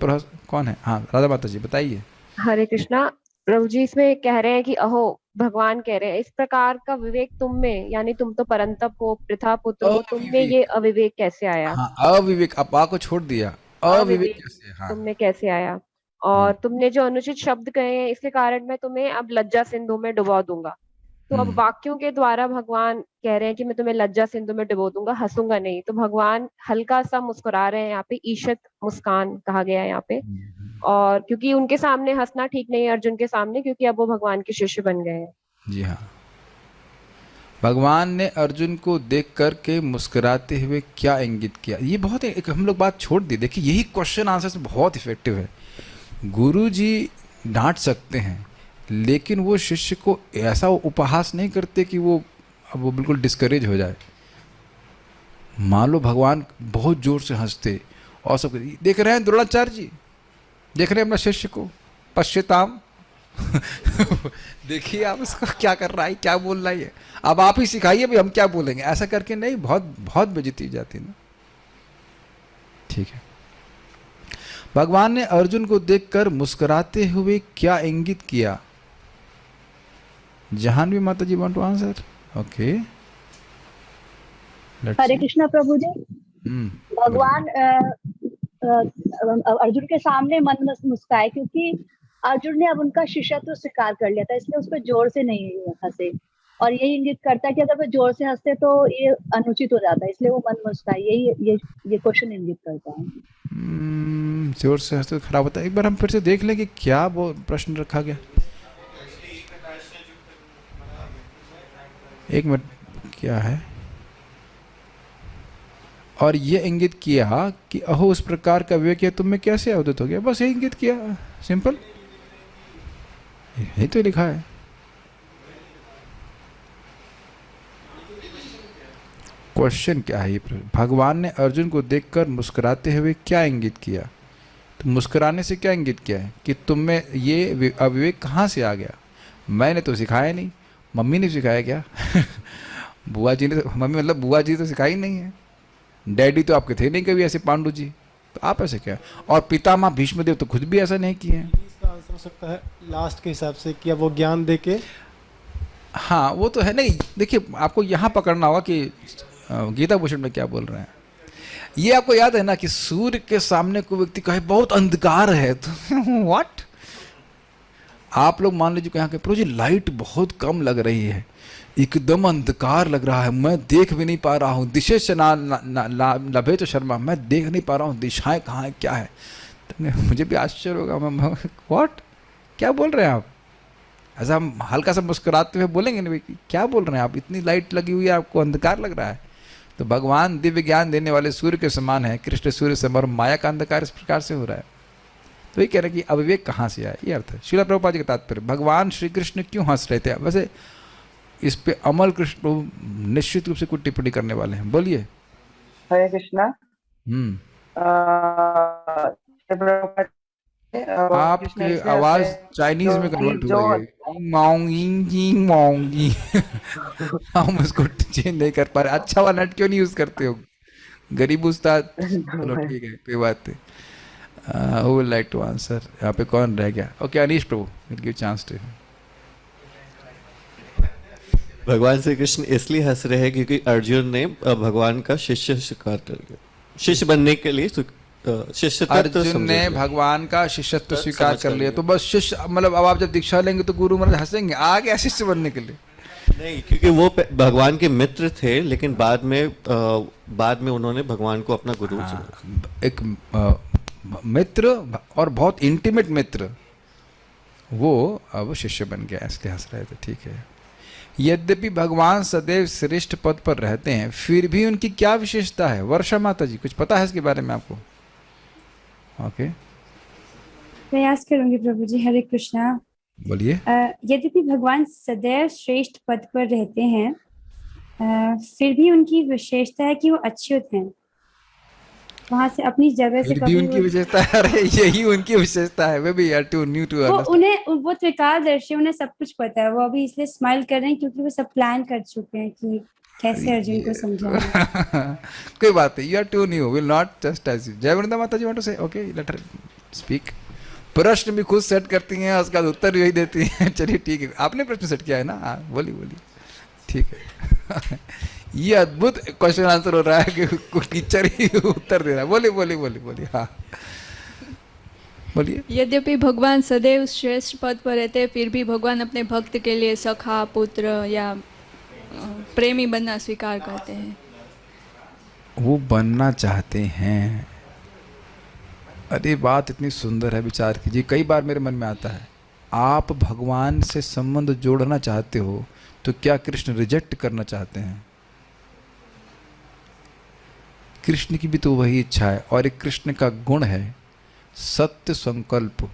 कौन है? हाँ राधा माता जी बताइए। हरे कृष्णा प्रभु जी, इसमें कह रहे हैं कि अहो, भगवान कह रहे हैं इस प्रकार का विवेक तुम में, यानी तुम तो परंतप हो, पृथा पुत्र हो, तुम में ये अविवेक कैसे आया? हाँ, अविवेक, अपा को छोड़ दिया, अविवेक कैसे? हाँ, तुम में कैसे आया? और तुमने जो अनुचित शब्द कहे हैं, इसके कारण मैं तुम्हें अब लज्जा सिंधु में डुबा दूंगा। तो अब वाक्यों के द्वारा भगवान कह रहे हैं कि मैं तुम्हें लज्जा सिंधु में डुबो दूंगा, हंसूंगा नहीं। तो भगवान हल्का सा मुस्कुरा रहे हैं, यहाँ पे ईशत मुस्कान कहा गया है यहाँ पे। और क्योंकि उनके सामने हंसना ठीक नहीं है अर्जुन के सामने, क्योंकि अब वो भगवान के शिष्य बन गए हैं। जी हाँ। भगवान ने अर्जुन को देख करके मुस्कुराते हुए क्या इंगित किया? ये बहुत एक हम लोग बात छोड़ दी। देखिए यही क्वेश्चन आंसर बहुत इफेक्टिव है। गुरु जी डांट सकते हैं, लेकिन वो शिष्य को ऐसा उपहास नहीं करते कि वो बिल्कुल डिस्करेज हो जाए। मान लो भगवान बहुत जोर से हंसते और सब देख रहे हैं, द्रोणाचार्य जी देख रहे हैं अपना शिष्य को, पश्चिताम देखिए आप उसको क्या कर रहा है, क्या बोल रहा है, अब आप ही सिखाइए भी हम क्या बोलेंगे। ऐसा करके नहीं, बहुत बहुत बेइज्जती हो जाती ना। ठीक है। भगवान ने अर्जुन को देखकर मुस्कुराते हुए क्या इंगित किया? जाह्नवी माता ji want to answer? Okay, हरे कृष्णा प्रभु जी। भगवान अर्जुन के सामने मन मुस्काए, क्योंकि अर्जुन ने अब उनका शिष्यत्व स्वीकार कर लिया था, इसलिए उस पर जोर से नहीं हंसे। और यही इंगित करता है कि अगर वो जोर से हंसते तो ये अनुचित हो जाता है, इसलिए वो मन मुस्काए। यही ये क्वेश्चन इंगित करता है। जोर से हंसते तो खराब होता है। एक बार हम फिर से देख लें कि क्या वो प्रश्न रखा गया। एक मिनट, क्या है? और ये इंगित किया कि अहो उस प्रकार का विवेक तुम में कैसे अवदित हो गया। बस ये इंगित किया, सिंपल, यही तो लिखा है। क्वेश्चन क्या है? भगवान ने अर्जुन को देखकर मुस्कुराते हुए क्या इंगित किया? तो मुस्कुराने से क्या इंगित किया है कि तुम में ये अविवेक कहाँ से आ गया? मैंने तो सिखाया नहीं, मम्मी ने सिखाया क्या? बुआ जी ने, मम्मी मतलब बुआ जी तो सिखाई नहीं है डैडी तो आपके थे नहीं कभी ऐसे पांडु जी, तो आप ऐसे क्या? और पितामह भीष्मदेव तो खुद भी ऐसा नहीं किए हैं। इसका आंसर हो सकता है लास्ट के हिसाब से कि अब वो ज्ञान दे के। हाँ वो तो है। नहीं देखिए, आपको यहाँ पकड़ना होगा कि गीता भूषण में क्या बोल रहे हैं। ये आपको याद है ना कि सूर्य के सामने कोई व्यक्ति कहे बहुत अंधकार है, तो व्हाट, आप लोग मान लीजिए यहाँ के प्रभु जी लाइट बहुत कम लग रही है, एकदम अंधकार लग रहा है, मैं देख भी नहीं पा रहा हूँ, दिशे लभे तो शर्मा, मैं देख नहीं पा रहा हूँ दिशाएं कहाँ है क्या है। तो मुझे भी आश्चर्य होगा, मैं व्हाट, क्या बोल रहे हैं आप? ऐसा हम हल्का सा मुस्कुराते हुए बोलेंगे ना, भाई क्या बोल रहे हैं आप, इतनी लाइट लगी हुई है आपको अंधकार लग रहा है। तो भगवान दिव्य ज्ञान देने वाले सूर्य के समान है, कृष्ण सूर्य से, और माया का अंधकार इस प्रकार से हो रहा है। तो ये कह रहे हैं कि अविवेक कहाँ से आया, ये अर्थ है श्रील प्रभुपाद जी का तात्पर्य। भगवान श्री कृष्ण क्यों हंस रहे थे? वैसे इस पे अमल कृष्ण प्रभु निश्चित रूप से कुछ टिप्पणी करने वाले हैं, बोलिए। हरे कृष्णा। आपकी आवाज चाइनीज में कन्वर्ट हो रही है, मांगी हम उसको चेंज नहीं कर पा रहे। अच्छा वाला नट क्यों नहीं यूज करते हो? गरीब उस्ताद, चलो ठीक है, कोई बात नहीं। Who would like to answer? यहाँ पे कौन रह गया? Okay, Anish Prabhu, we'll give chance to you. भगवान श्री कृष्ण इसलिए हंस रहे हैं क्योंकि अर्जुन ने भगवान का शिष्य स्वीकार कर लिया, शिष्य बनने के लिए शिष्य। अर्जुन ने भगवान का शिष्यत्व स्वीकार कर लिया, तो बस शिष्य, मतलब अब आप जब दीक्षा लेंगे तो गुरु महाराज हंसेंगे, आ गया शिष्य बनने के लिए? नहीं, क्योंकि वो भगवान के मित्र थे, लेकिन बाद में उन्होंने भगवान को अपना गुरु चुना। एक मित्र और बहुत इंटीमेट मित्र, वो अब शिष्य बन गया, इसलिए हंस रहे थे। ठीक है। यद्यपि भगवान सदैव श्रेष्ठ पद पर रहते हैं, फिर भी उनकी क्या विशेषता है? वर्षा माता जी, कुछ पता है इसके बारे में आपको? ओके, प्रयास करूंगी प्रभु जी। हरे कृष्णा। बोलिए। यद्यपि भगवान सदैव श्रेष्ठ पद पर रहते हैं, फिर भी उनकी विशेषता है कि वो अच्युत हैं, वहां से अपनी जगह से कभी उनकी विशेषता है। अरे यही उनकी विशेषता है, वे भी टू न्यू टू वो त्रिकालदर्शी, उन्हें सब कुछ पता है। वो अभी इसलिए स्माइल कर रहे हैं क्योंकि वो सब प्लान कर चुके हैं कि कैसे अर्जुन को समझाना। कोई बात नहीं, you are too new, will not just as you. जय वृंदा माता ji want to say, okay, let her speak. प्रश्न भी खुद सेट करती हैं, उसका उत्तर भी यही देती हैं। चलिए ठीक है, आपने प्रश्न सेट किया है ना? हाँ बोलिए, ठीक है। ये अद्भुत क्वेश्चन आंसर हो रहा है कि टीचर ही उत्तर दे रहा है। बोलिए। हाँ बोलिए। यद्यपि भगवान सदैव श्रेष्ठ पद पर रहते हैं, फिर भी भगवान अपने भक्त के लिए सखा, पुत्र या प्रेमी बनना स्वीकार करते हैं। वो बनना चाहते हैं। अरे बात इतनी सुंदर है, विचार कीजिए। कई बार मेरे मन में आता है, आप भगवान से संबंध जोड़ना चाहते हो तो क्या कृष्ण रिजेक्ट करना चाहते हैं? कृष्ण की भी तो वही इच्छा है, और एक कृष्ण का गुण है सत्य संकल्प।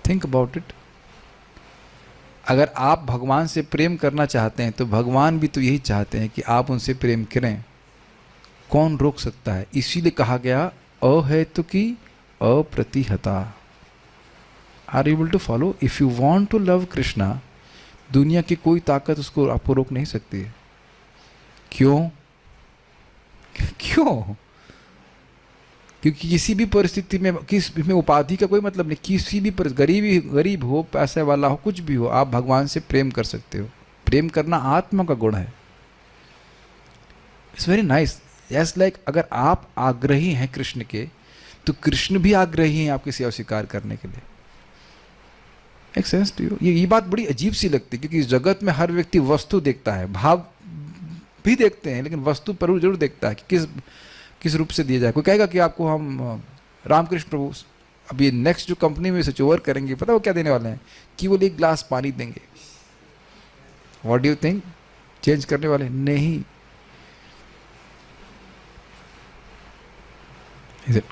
Think about it. अगर आप भगवान से प्रेम करना चाहते हैं तो भगवान भी तो यही चाहते हैं कि आप उनसे प्रेम करें। कौन रोक सकता है? इसीलिए कहा गया अहेतुकी अप्रतिहता। Are able to follow? If you want to love Krishna, दुनिया की कोई ताकत उसको आपको रोक नहीं सकती है। क्यों? क्योंकि किसी भी परिस्थिति में, में उपाधि का कोई मतलब नहीं। किसी भी गरीब हो, पैसे वाला हो, कुछ भी हो, आप भगवान से प्रेम कर सकते हो। प्रेम करना आत्मा का गुण है। It's very nice. Yes, like अगर आप आग्रही हैं कृष्ण के, तो कृष्ण भी आग्रही हैं आपकी सेवा स्वीकार करने के लिए। एक सेंस टू यू? ये बात बड़ी अजीब सी लगती है, क्योंकि इस जगत में हर व्यक्ति वस्तु देखता है, भाव भी देखते हैं, लेकिन वस्तु पर जरूर देखता है कि किस रूप से दिया जाए। कोई कहेगा कि आपको हम रामकृष्ण प्रभु अभी नेक्स्ट जो कंपनी में स्विच ओवर करेंगे, पता वो क्या देने वाले हैं? केवल एक ग्लास पानी देंगे। What do you think? Change करने वाले? नहीं,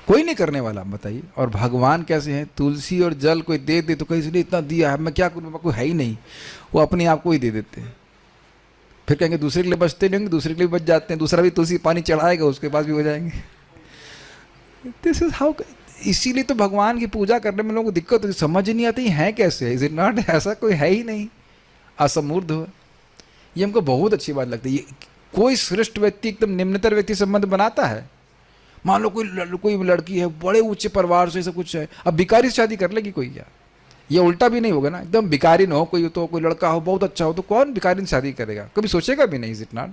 कोई नहीं करने वाला, बताइए। और भगवान कैसे हैं? तुलसी और जल कोई दे दे तो कहीं इसलिए इतना दिया है, मैं क्या करूँ, कोई है ही नहीं, वो अपने आप को ही दे देते हैं। फिर कहेंगे दूसरे के लिए बचते नहीं होंगे, दूसरे के लिए बच जाते हैं, दूसरा भी तुलसी पानी चढ़ाएगा, उसके पास भी हो जाएंगे। This is how. इसीलिए तो भगवान की पूजा करने में लोगों को दिक्कत होती, समझ नहीं आती है कैसे। Is it not? ऐसा कोई है ही नहीं, असमूर्ध हो। ये हमको बहुत अच्छी बात लगती है। कोई श्रेष्ठ व्यक्ति एकदम निम्नतर व्यक्ति संबंध बनाता है? मान लो कोई लड़की है बड़े ऊंचे परिवार से, सब कुछ है, अब भिखारी से शादी कर लेगी कोई? क्या ये उल्टा भी नहीं होगा ना? एकदम भिखारी ना हो कोई, तो कोई लड़का हो बहुत अच्छा हो, तो कौन भिखारी से शादी करेगा? कभी सोचेगा भी नहीं। Is it not?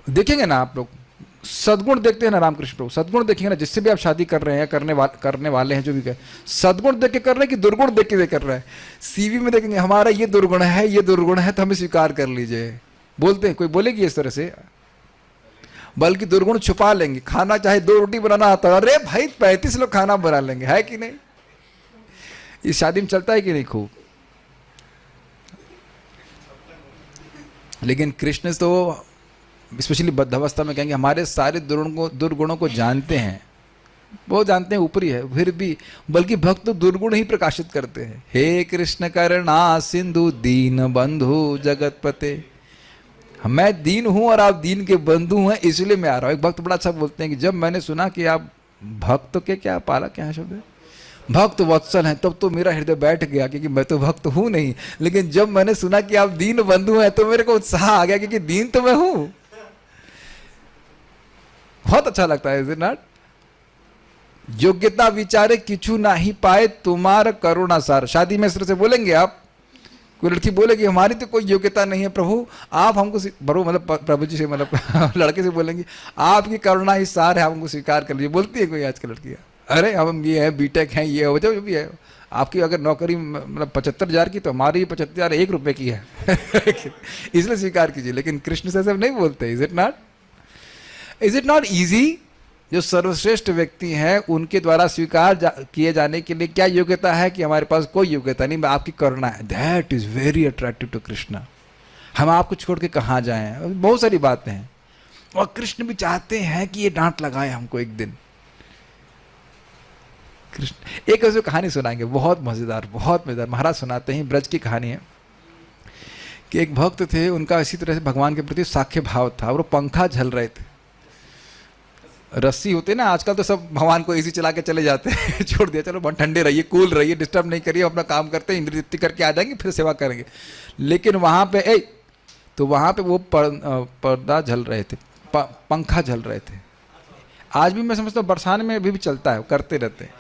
देखेंगे ना आप लोग, सद्गुण देखते हैं ना रामकृष्ण प्रभु, सद्गुण देखेंगे ना, जिससे भी आप शादी कर रहे हैं, करने वाले हैं, जो भी कर, सद्गुण देख के कर रहे हैं कि दुर्गुण देख के कर रहे हैं? सीवी में देखेंगे हमारा ये दुर्गुण है, ये दुर्गुण है, तो हमें स्वीकार कर लीजिए, बोलते हैं। कोई बोलेगी इस तरह से? बल्कि दुर्गुण छुपा लेंगे। खाना चाहे 2 रोटी बनाना आता है, अरे भाई 35 लोग खाना बना लेंगे, है कि नहीं? इस शादी में चलता है कि नहीं खूब? लेकिन कृष्ण तो स्पेशली बद्धावस्था में कहेंगे हमारे सारे दुर्गुणों को जानते हैं, वो जानते हैं ऊपरी है, फिर भी बल्कि भक्त तो दुर्गुण ही प्रकाशित करते हैं। हे कृष्ण करुणा सिंधु दीन बंधु जगतपते, मैं दीन हूं और आप दीन के बंधु हैं, इसलिए मैं आ रहा हूं। एक भक्त बड़ा अच्छा बोलते हैं कि जब मैंने सुना कि आप भक्त के क्या पाला क्या शब्द है, भक्त वत्सल हैं, तब तो मेरा हृदय बैठ गया, क्योंकि मैं तो भक्त हूं नहीं। लेकिन जब मैंने सुना कि आप दीन बंधु हैं तो मेरे को उत्साह आ गया, क्योंकि दीन तो मैं हूं। बहुत अच्छा लगता है। Is it not? योग्यता विचारे किछु ना ही पाए तुम्हारा करुणा सार। शादी में इस तरह से बोलेंगे आप, कोई लड़की बोलेगी हमारी तो कोई योग्यता नहीं है प्रभु, आप हमको बरो मतलब प्रभु जी से मतलब लड़के से बोलेंगे आपकी करुणा ही सार है, हमको स्वीकार कर लीजिए। बोलती है कोई आजकल लड़कियां, अरे हम ये है बीटेक हैं, ये हो जो भी है, आपकी अगर नौकरी मतलब 75,000 की, तो हमारी 75,000 1 रुपए की है इसलिए स्वीकार कीजिए। लेकिन कृष्ण से सब नहीं बोलते। Is it not? Is it not easy? जो सर्वश्रेष्ठ व्यक्ति हैं उनके द्वारा स्वीकार किए जाने के लिए क्या योग्यता है कि हमारे पास कोई योग्यता नहीं, आपकी करुणा है। That is very attractive to Krishna. हम आपको छोड़ के कहाँ जाएं? बहुत सारी बातें हैं, और कृष्ण भी चाहते हैं कि ये डांट लगाए हमको एक दिन। कृष्ण एक ऐसी कहानी सुनाएंगे, बहुत मजेदार, बहुत मजेदार। महाराज सुनाते हैं, ब्रज की कहानी है कि एक भक्त थे, उनका इसी तरह से भगवान के प्रति साख्य भाव था, और वो पंखा झल रहे थे। रस्सी होते ना, आजकल तो सब भगवान को एसी चला के चले जाते हैं छोड़ दिया, चलो बहुत ठंडे रहिए, कूल रहिए, डिस्टर्ब नहीं करिए, अपना काम करते हैं, इंद्र तृप्ति करके आ जाएंगे, फिर सेवा करेंगे। लेकिन वहाँ पे तो वहाँ पे वो पर्दा झल रहे थे, पंखा झल रहे थे। आज भी मैं समझता हूँ बरसाने में अभी भी चलता है, करते रहते हैं।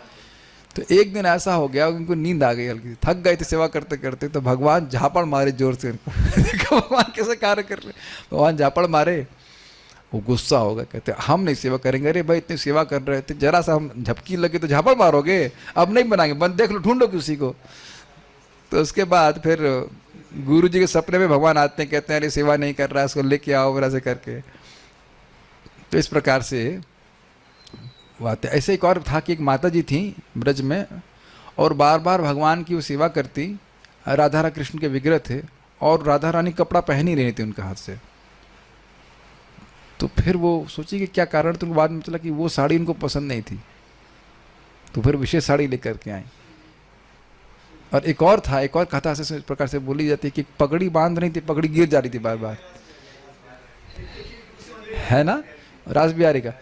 तो एक दिन ऐसा हो गया, उनको नींद आ गई हल्की, थक गए थे सेवा करते करते, तो भगवान झापड़ मारे जोर से उनको देखो भगवान कैसे कार्य कर रहे। भगवान झापड़ मारे, वो गुस्सा होगा, कहते हम नहीं सेवा करेंगे। अरे भाई इतनी सेवा कर रहे थे, जरा सा हम झपकी लगे तो झापड़ मारोगे, अब नहीं बनाएंगे, बंद देख लो, ढूंढो किसी को। तो उसके बाद फिर गुरु जी के सपने में भगवान आते हैं, कहते हैं अरे सेवा नहीं कर रहा है, उसको लेके आओ वगैरह से करके। तो इस प्रकार से बात है। ऐसे एक और था कि एक माता जी थी ब्रज में, और बार बार भगवान की वो सेवा करती। राधा कृष्ण के विग्रह थे, और राधा रानी कपड़ा पहन ही रही थी उनके हाथ से। तो फिर वो सोची कि क्या कारण, तो बाद में चला कि वो साड़ी उनको पसंद नहीं थी, तो फिर विशेष साड़ी लेकर के आई। और एक और था, एक और कथा से इस प्रकार से बोली जाती है कि पगड़ी बांध रही थी, पगड़ी गिर जा रही थी बार बार, है ना, रास बिहारी का।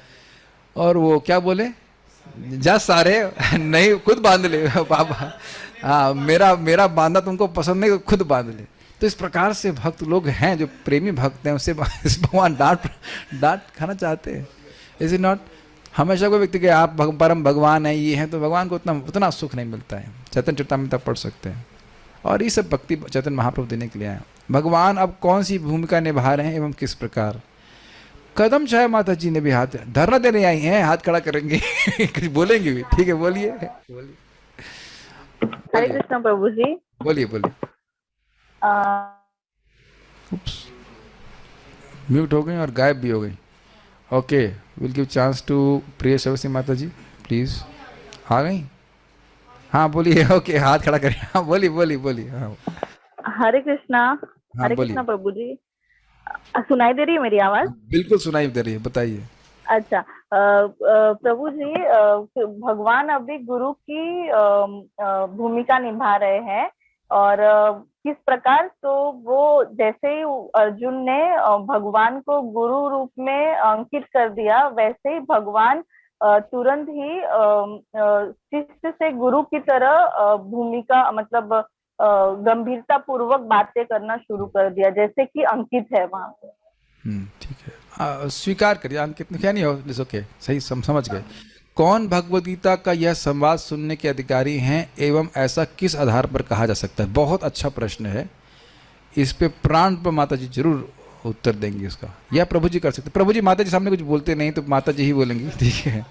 और वो क्या बोले, जा सारे नहीं खुद बांध ले बाबा, हाँ मेरा बांधना तुमको पसंद नहीं, खुद बांध ले। तो इस प्रकार से भक्त लोग हैं, जो प्रेमी भक्त हैं, उससे भगवान डांट खाना चाहते हैं। Is it not? हमेशा कोई व्यक्ति के आप परम भगवान है, ये हैं, तो भगवान को उतना सुख नहीं मिलता है। चैतन्य चरितामृत पढ़ सकते हैं, और ये सब भक्ति चैतन्य महाप्रभु देने के लिए आए। भगवान अब कौन सी भूमिका निभा रहे हैं एवं किस प्रकार। कदम चाहे माता जी ने भी हाथ धरना देने आई हैं, हाथ खड़ा करेंगे कुछ बोलेंगे भी, ठीक है, बोलिए। हरे कृष्ण प्रभु जी। बोलिए। म्यूट हो गई और गायब भी हो गई। Okay, will give chance to प्रिय सरस्वती माता जी, प्लीज। आ गई? हाँ बोलिए। ओके, हाथ खड़ा करिए। हाँ बोलिए। हाँ हरे कृष्णा। हाँ, हरे कृष्णा प्रभु जी। सुनाई दे रही है मेरी आवाज? बिल्कुल सुनाई दे रही है, बताइए। अच्छा, प्रभु जी, भगवान अभी गुरु की भूमिका निभा रहे हैं, और किस प्रकार, तो वो जैसे ही अर्जुन ने भगवान को गुरु रूप में अंकित कर दिया, वैसे ही भगवान तुरंत ही शिष्य से गुरु की तरह भूमिका मतलब गंभीरता पूर्वक बातें करना शुरू कर दिया, जैसे कि अंकित है वहां पे। ठीक है, स्वीकार करिए, अंकित क्या नहीं हो, इट्स ओके, सही समझ गए। कौन भगवद गीता का यह संवाद सुनने के अधिकारी हैं एवं ऐसा किस आधार पर कहा जा सकता है? बहुत अच्छा प्रश्न है, इस पे प्राण पर माता जी जरूर उत्तर देंगी उसका, या प्रभु जी कर सकते। प्रभु जी माता जी सामने कुछ बोलते नहीं तो माता जी ही बोलेंगी, ठीक है?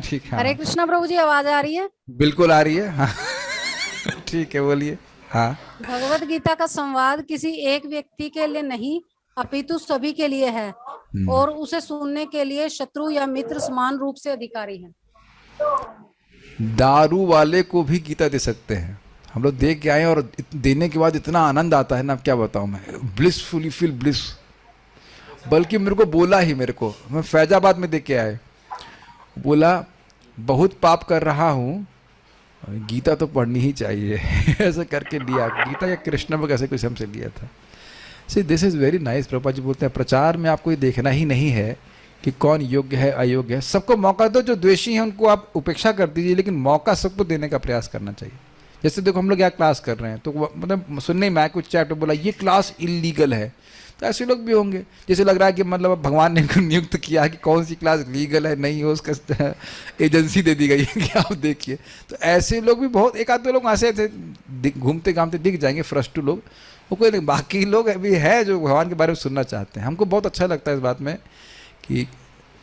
ठीक है। हरे कृष्णा प्रभु जी, आवाज आ रही है? बिल्कुल आ रही है, हाँ। ठीक है, बोलिए। हाँ, भगवत गीता का संवाद किसी एक व्यक्ति के लिए नहीं अपितु सभी के लिए है, और उसे सुनने के लिए शत्रु या मित्र समान रूप से अधिकारी हैं। दारू वाले को भी गीता दे सकते हैं, हम लोग देख के आए और देने के बाद इतना आनंद आता है ना, अब क्या बताऊं मैं, ब्लिसफुली फील ब्लिस। बल्कि मेरे को बोला ही, मेरे को, मैं फैजाबाद में देख के आए, बोला बहुत पाप कर रहा हूँ, गीता तो पढ़नी ही चाहिए। ऐसे करके लिया गीता, या कृष्ण में कैसे कुछ हमसे लिया था। See this is very nice. Prabhupada ji बोलते हैं प्रचार में आपको ये देखना ही नहीं है कि कौन योग्य है अयोग्य है, सबको मौका दो, जो द्वेषी हैं उनको आप उपेक्षा कर दीजिए, लेकिन मौका सबको देने का प्रयास करना चाहिए। जैसे देखो हम लोग यहाँ क्लास कर रहे हैं, तो मतलब सुनने में कुछ चैट बोला ये क्लास इलीगल है, तो ऐसे लोग भी होंगे। जैसे लग रहा है कि मतलब भगवान ने नियुक्त किया कि कौन सी क्लास लीगल है नहीं हो, उसका एजेंसी दे दी गई है कि आप देखिए। तो ऐसे लोग भी बहुत, एक आध दो लोग ऐसे घूमते घामते दिख जाएंगे, फ्रस्टू लोग, वो कोई नहीं। बाकी लोग अभी है जो भगवान के बारे में सुनना चाहते हैं। हमको बहुत अच्छा लगता है इस बात में कि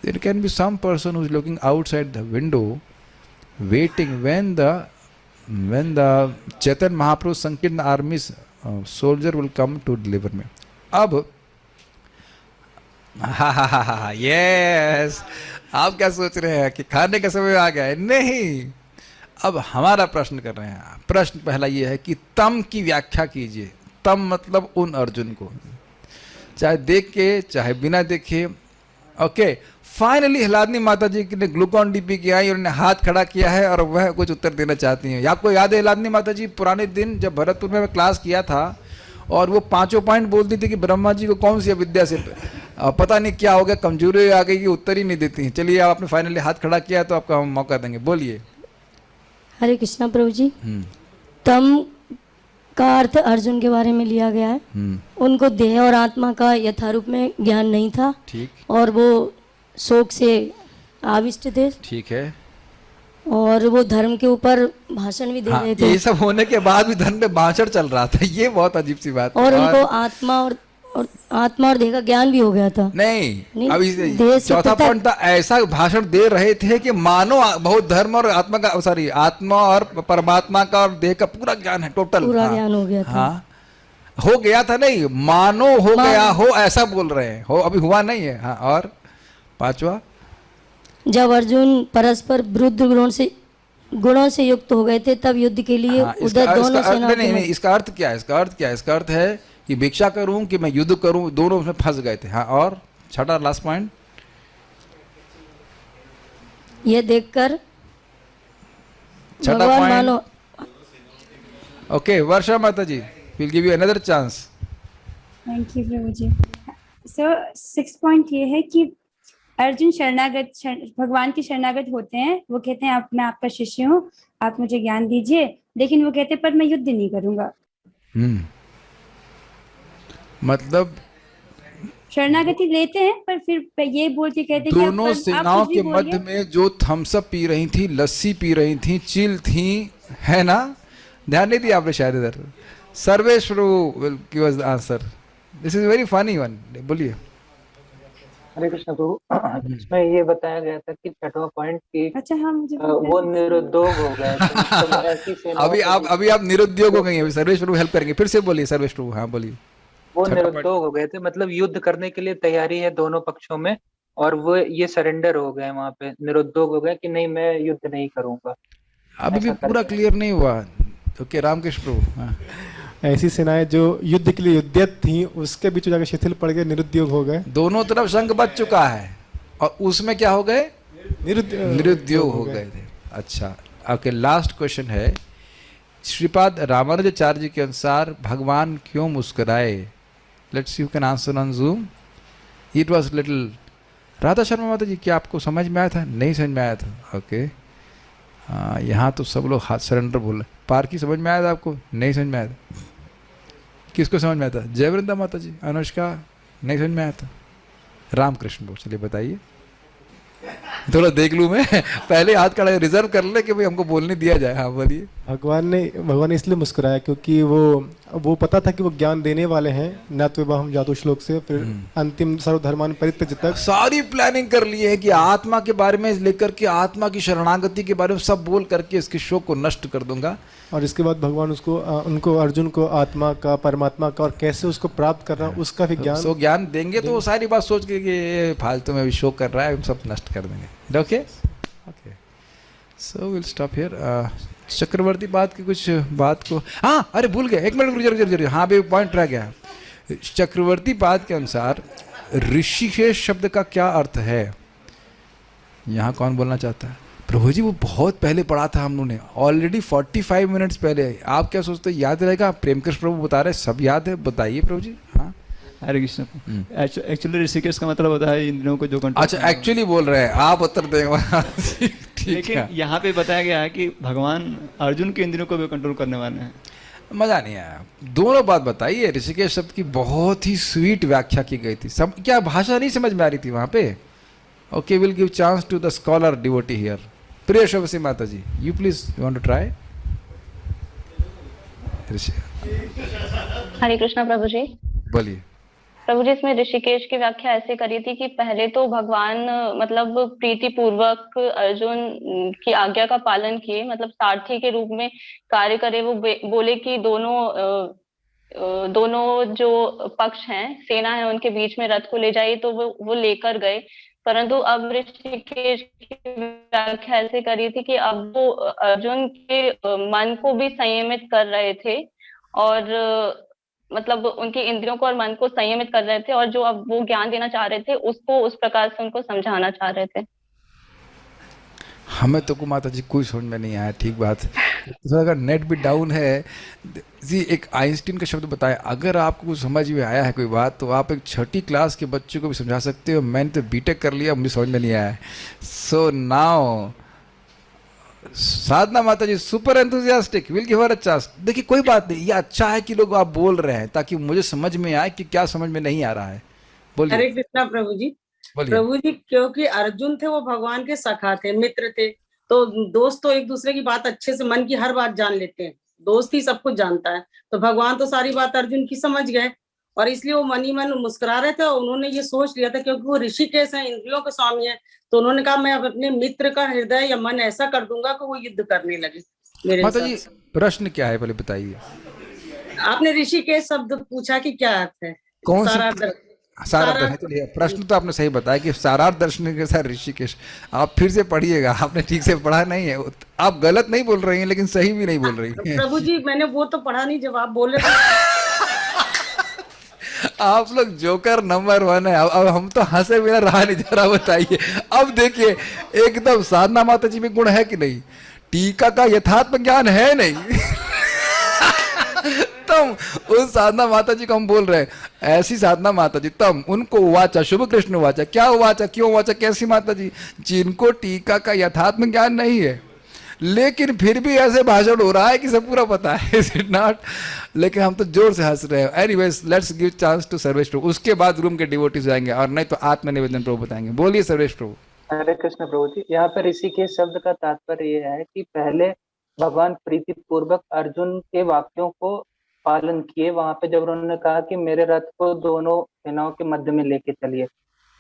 there can be some person who is looking outside the window waiting when the Chaitanya Mahaprabhu sankirtan armies soldier will come to deliver me. अब हा यस, आप क्या सोच रहे हैं कि खाने का समय आ गया है? नहीं, अब हमारा प्रश्न कर रहे हैं। प्रश्न पहला ये है कि तम की व्याख्या कीजिए। तम मतलब उन अर्जुन को, चाहे देख के चाहे बिना देखे। ओके, फाइनली हिलादनी माता जी ने ग्लूकॉन डी पी के आई और उन्होंने हाथ खड़ा किया है और वह कुछ उत्तर देना चाहती हैं। आपको याद है हिलादनी माता जी पुराने दिन जब भरतपुर में क्लास किया था और वो 5 पॉइंट बोलती थी कि ब्रह्मा जी को कौन सी अविद्या से पता नहीं क्या हो गया, कमजोरी आ गई कि उत्तर ही नहीं देती हैं। चलिए आपने फाइनली हाथ खड़ा किया तो आपका हम मौका देंगे, बोलिए। हरे कृष्णा प्रभु जी, तम का अर्थ अर्जुन के बारे में लिया गया है। उनको देह और आत्मा का यथारूप में ज्ञान नहीं था, ठीक, और वो शोक से आविष्ट थे, ठीक है, और वो धर्म के ऊपर भाषण भी दे रहे थे। ये सब होने के बाद भी धर्म पे भाषण चल रहा था, ये बहुत अजीब सी बात। और उनको आत्मा और देह का ज्ञान भी हो गया था। नहीं, अभी चौथा पॉइंट था, ऐसा भाषण दे रहे थे कि मानो बहुत धर्म और आत्मा का, सॉरी, आत्मा और परमात्मा का और देह का पूरा ज्ञान है, टोटल पूरा ज्ञान हो गया था। हाँ, हो गया था, नहीं मानो हो गया हो, ऐसा बोल रहे हैं, हो अभी हुआ नहीं है। हाँ, और 5वां, जब अर्जुन परस्पर विरुद्ध गुणों से युक्त हो गए थे तब युद्ध के लिए उधर दोनों सेनाओं के नहीं, इसका अर्थ क्या है? इसका अर्थ क्या है? इसका अर्थ है कि भिक्षा करूं कि मैं युद्ध करूं, दोनों में फंस गए थे। हाँ, और 6वां लास्ट पॉइंट, ये देखकर 6वां point. Okay, Varsha mata ji, will give you another chance. Thank you prabhu ji. So 6 point ये है कि अर्जुन भगवान की शरणागत होते हैं। वो कहते हैं मैं आपका शिष्य हूँ, आप मुझे ज्ञान दीजिए, लेकिन वो कहते हैं पर मैं युद्ध नहीं करूंगा। मतलब शरणागति लेते हैं पर फिर ये बोल के कहते हैं दोनों सेनाओं के मध्य में जो थम्सअप पी रही थी, लस्सी पी रही थी, चिल थी, है ना? ध्यान नहीं दिया आपने शायद इधर। Sarveshwar will give us the answer. This is very funny one, बोलिए। हरे कृष्ण प्रभु, इसमें ये बताया गया था कि 6वां पॉइंट की, अच्छा हाँ, मुझे वो निरुद्योग हो गए थे। अभी आप निरुद्योग हो गई हैं, सर्वेश प्रभु हेल्प करेंगे। फिर से बोलिए सर्वेश प्रभु। हाँ, बोलिए। वो निरुद्योग हो गए थे, मतलब युद्ध करने के लिए तैयारी है दोनों पक्षों में, और वो ये सरेंडर हो गए, वहां पे निरुद्योग हो गए कि नहीं मैं युद्ध नहीं करूंगा। अभी भी पूरा क्लियर नहीं हुआ। ओके, रामकृष्ण प्रभु। हाँ, ऐसी सेनाएं जो युद्ध के लिए युद्धत थी उसके बीच जाकर शिथिल पड़ गए, निरुद्योग हो गए। दोनों तरफ शंख बज चुका है और उसमें क्या हो गए? निरुद्योग हो गए थे। अच्छा, ओके, लास्ट क्वेश्चन है, श्रीपाद रामानुजाचार्य जी के अनुसार भगवान क्यों मुस्कुराए? Let's you can answer on zoom. It was little, Radha Sharma माता जी, क्या आपको समझ में आया था? नहीं समझ में आया था? ओके, यहाँ तो सब लोग हाथ सरेंडर बोल रहे। पार्की समझ में आया था आपको? नहीं समझ में आया था? किसको समझ में आया था? जयवृंदा माता जी, अनुष्का, नहीं समझ में आया था? रामकृष्ण बोल, चलिए बताइए, थोड़ा देख लूं मैं, पहले हाथ खड़ा रिजर्व कर ले कि भाई हमको बोलने दिया जाए। हाँ बोलिए। भगवान ने इसलिए मुस्कुराया क्योंकि वो पता था कि वो ज्ञान देने वाले हैं, न तो हम जादू श्लोक से फिर अंतिम सर्वधर्मान परित्यज्य तक सारी प्लानिंग कर ली है कि आत्मा के बारे में लेकर के, आत्मा की शरणागति के बारे में सब बोल करके इसके शोक को नष्ट कर दूंगा। और इसके बाद भगवान उनको अर्जुन को आत्मा का, परमात्मा का और कैसे उसको प्राप्त करना उसका भी ज्ञान देंगे। तो वो सारी बात सोच के कि ये फालतू में भी शोक कर रहा है, हम सब नष्ट कर देंगे। Okay okay, so will stop here. Chakravarti बात की कुछ बात को, हाँ अरे भूल गए, एक मिनट जरूर, हाँ भी पॉइंट रह गया। चक्रवर्ती बात के अनुसार ऋषिकेश शब्द का क्या अर्थ है, यहाँ कौन बोलना चाहता है? प्रभु जी वो बहुत पहले पढ़ा था हम लोगों ने, ऑलरेडी 45 मिनट्स पहले। आप क्या सोचते हैं याद रहेगा? प्रेम कृष्ण प्रभु बता रहे सब याद है, बताइए प्रभु जी। हाँ हरे कृष्ण। एक्चुअली ऋषिकेश का मतलब होता है इंद्रियों को जो कंट्रोल। अच्छा एक्चुअली बोल रहे हैं आप, उत्तर देंगे। लेकिन यहाँ पे बताया गया है कि भगवान अर्जुन के इंद्रियों को भी कंट्रोल करने वाले हैं। मजा नहीं आया, दोनों बात बताइए। ऋषिकेश शब्द की बहुत ही स्वीट व्याख्या की गई थी, सब क्या भाषा नहीं समझ में आ रही थी वहाँ पे? Okay, will give chance to the scholar devotee here. प्रिय शबसी mata ji, you please, you want to try? Hare Krishna prabhu ji. बोलिए। प्रभु जी, इसमें ऋषिकेश की व्याख्या ऐसे करी थी कि पहले तो भगवान मतलब प्रीति पूर्वक अर्जुन की आज्ञा का पालन किए, मतलब सारथी के रूप में कार्य करे। वो बोले कि दोनों जो पक्ष हैं, सेना है, उनके बीच में रथ को ले जाइए, तो वो लेकर गए। परंतु अब ऋषिकेश की व्याख्या ऐसे करी थी कि अब वो अर्जुन के मन को भी संयमित कर रहे थे, और मतलब उनकी इंद्रियों को और मन को संयमित कर रहे थे, और जो अब वो ज्ञान देना चाह रहे थे उसको उस प्रकार से उनको समझाना चाह रहे थे। हमें तो को माता जी कोई समझ में नहीं आया। ठीक बात, तो अगर नेट भी डाउन है जी, एक आइंस्टीन का शब्द बताया, अगर आपको कुछ समझ में आया है कोई बात तो आप एक 6ठी क्लास के बच्चों को भी समझा सकते हो। मैंने तो बीटेक कर लिया, मुझे समझ में नहीं आया। सो now Sadhana mata ji super enthusiastic, will give her a chance. देखिए कोई बात नहीं, ये अच्छा है कि लोग आप बोल रहे हैं ताकि मुझे समझ में आए कि क्या समझ में नहीं आ रहा है। बोलिए। हरे कृष्णा प्रभु जी। प्रभु जी, क्योंकि अर्जुन थे वो भगवान के सखा थे, मित्र थे, तो दोस्त तो एक दूसरे की बात अच्छे से, मन की हर बात जान लेते हैं, दोस्त ही सब कुछ जानता है। तो भगवान तो सारी बात अर्जुन की समझ गए, और इसलिए वो मन ही मन मुस्कुरा रहे थे। और उन्होंने ये सोच लिया था, क्योंकि वो ऋषिकेश हैं, इंद्रियों के स्वामी हैं, तो उन्होंने कहा मैं अब अपने मित्र का हृदय या मन ऐसा कर दूंगा कि वो युद्ध करने लगे मेरे माता जी। प्रश्न क्या है पहले बताइए? आपने ऋषिकेश शब्द पूछा कि क्या अर्थ है? कौन सारा दर्शन? चलिए, प्रश्न तो आपने सही बताया कि सारा दर्शन के साथ ऋषिकेश। आप फिर से पढ़िएगा, आपने ठीक से पढ़ा नहीं है। आप गलत नहीं बोल रही हैं लेकिन सही भी नहीं बोल रही हैं। प्रभु जी, मैंने वो तो पढ़ा नहीं, जब आप बोले थे। आप लोग जोकर नंबर 1 है। अब हम तो हंसे बिना रहा नहीं जा रहा। बताइए अब देखिए, एकदम साधना माता जी में गुण है कि नहीं? टीका का यथार्थ ज्ञान है नहीं। तम उस साधना माता जी को हम बोल रहे हैं, ऐसी साधना माता जी, तम उनको वाचा शुभ कृष्ण वाचा, क्या वाचा, क्यों वाचा, कैसी माता जी? जिनको टीका का यथार्थ ज्ञान नहीं है, लेकिन फिर भी ऐसे भाषण हो रहा है कि सब पूरा पता है। Is it not? लेकिन हम तो जोर से हंस रहे हैं। Anyways, let's give chance to Sarvesh prabhu, उसके बाद रूम के डिवोटीज जाएंगे, और नहीं तो आत्मनिवेदन प्रभु बताएंगे। बोलिए सर्वेश प्रभु। हरे कृष्ण प्रभु जी। यहाँ पर ऋषिकेश शब्द का तात्पर्य यह है कि पहले भगवान प्रीति पूर्वक अर्जुन के वाक्यों को पालन किए। वहां पे जब उन्होंने कहा कि मेरे रथ को दोनों सेनाओं के मध्य में लेके चलिए,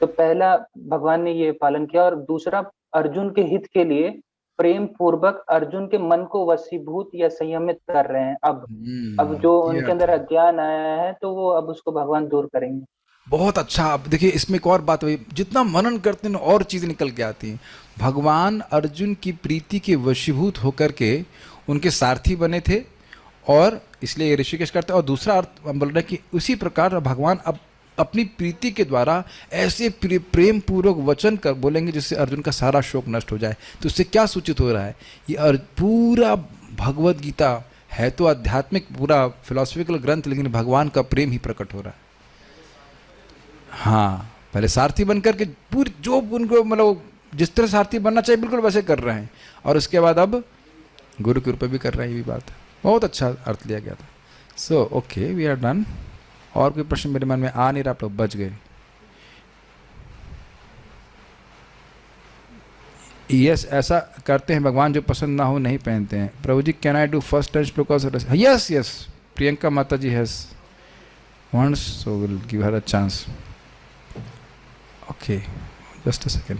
तो पहला भगवान ने ये पालन किया, और दूसरा अर्जुन के हित के लिए प्रेम पूर्वक अर्जुन के मन को वशीभूत या संयमित कर रहे हैं। अब जो उनके अंदर अज्ञान आया है तो वो अब उसको भगवान दूर करेंगे। बहुत अच्छा। अब देखिए इसमें एक और बात हुई, जितना मनन करते हैं और चीजें निकल के आती हैं। भगवान अर्जुन की प्रीति के वशीभूत होकर के उनके सारथी बने थे, और इसलिए ऋषिकेश करते हैं। और दूसरा अर्थ हम बोल रहे हैं कि उसी प्रकार भगवान अब अपनी प्रीति के द्वारा ऐसे प्रेम पूर्वक वचन कर बोलेंगे जिससे अर्जुन का सारा शोक नष्ट हो जाए। तो इससे क्या सूचित हो रहा है? ये पूरा भगवद गीता है तो आध्यात्मिक पूरा फिलोसफिकल ग्रंथ, लेकिन भगवान का प्रेम ही प्रकट हो रहा है। हाँ, पहले सारथी बनकर के पूरी जो उनको मतलब जिस तरह सारथी बनना चाहिए बिल्कुल वैसे कर रहे हैं, और उसके बाद अब गुरु के रूप में भी कर रहे हैं, ये भी बात है। बहुत अच्छा अर्थ लिया गया था। So okay, we are done. और कोई प्रश्न मेरे मन में आ नहीं रहा, आप लोग बच गए। यस, ऐसा करते हैं भगवान, जो पसंद ना हो नहीं पहनते हैं। Prabhu ji, can I do first 10 shlokas? Yes yes, Priyanka mata ji has once, so will give her a chance. Okay, just a second.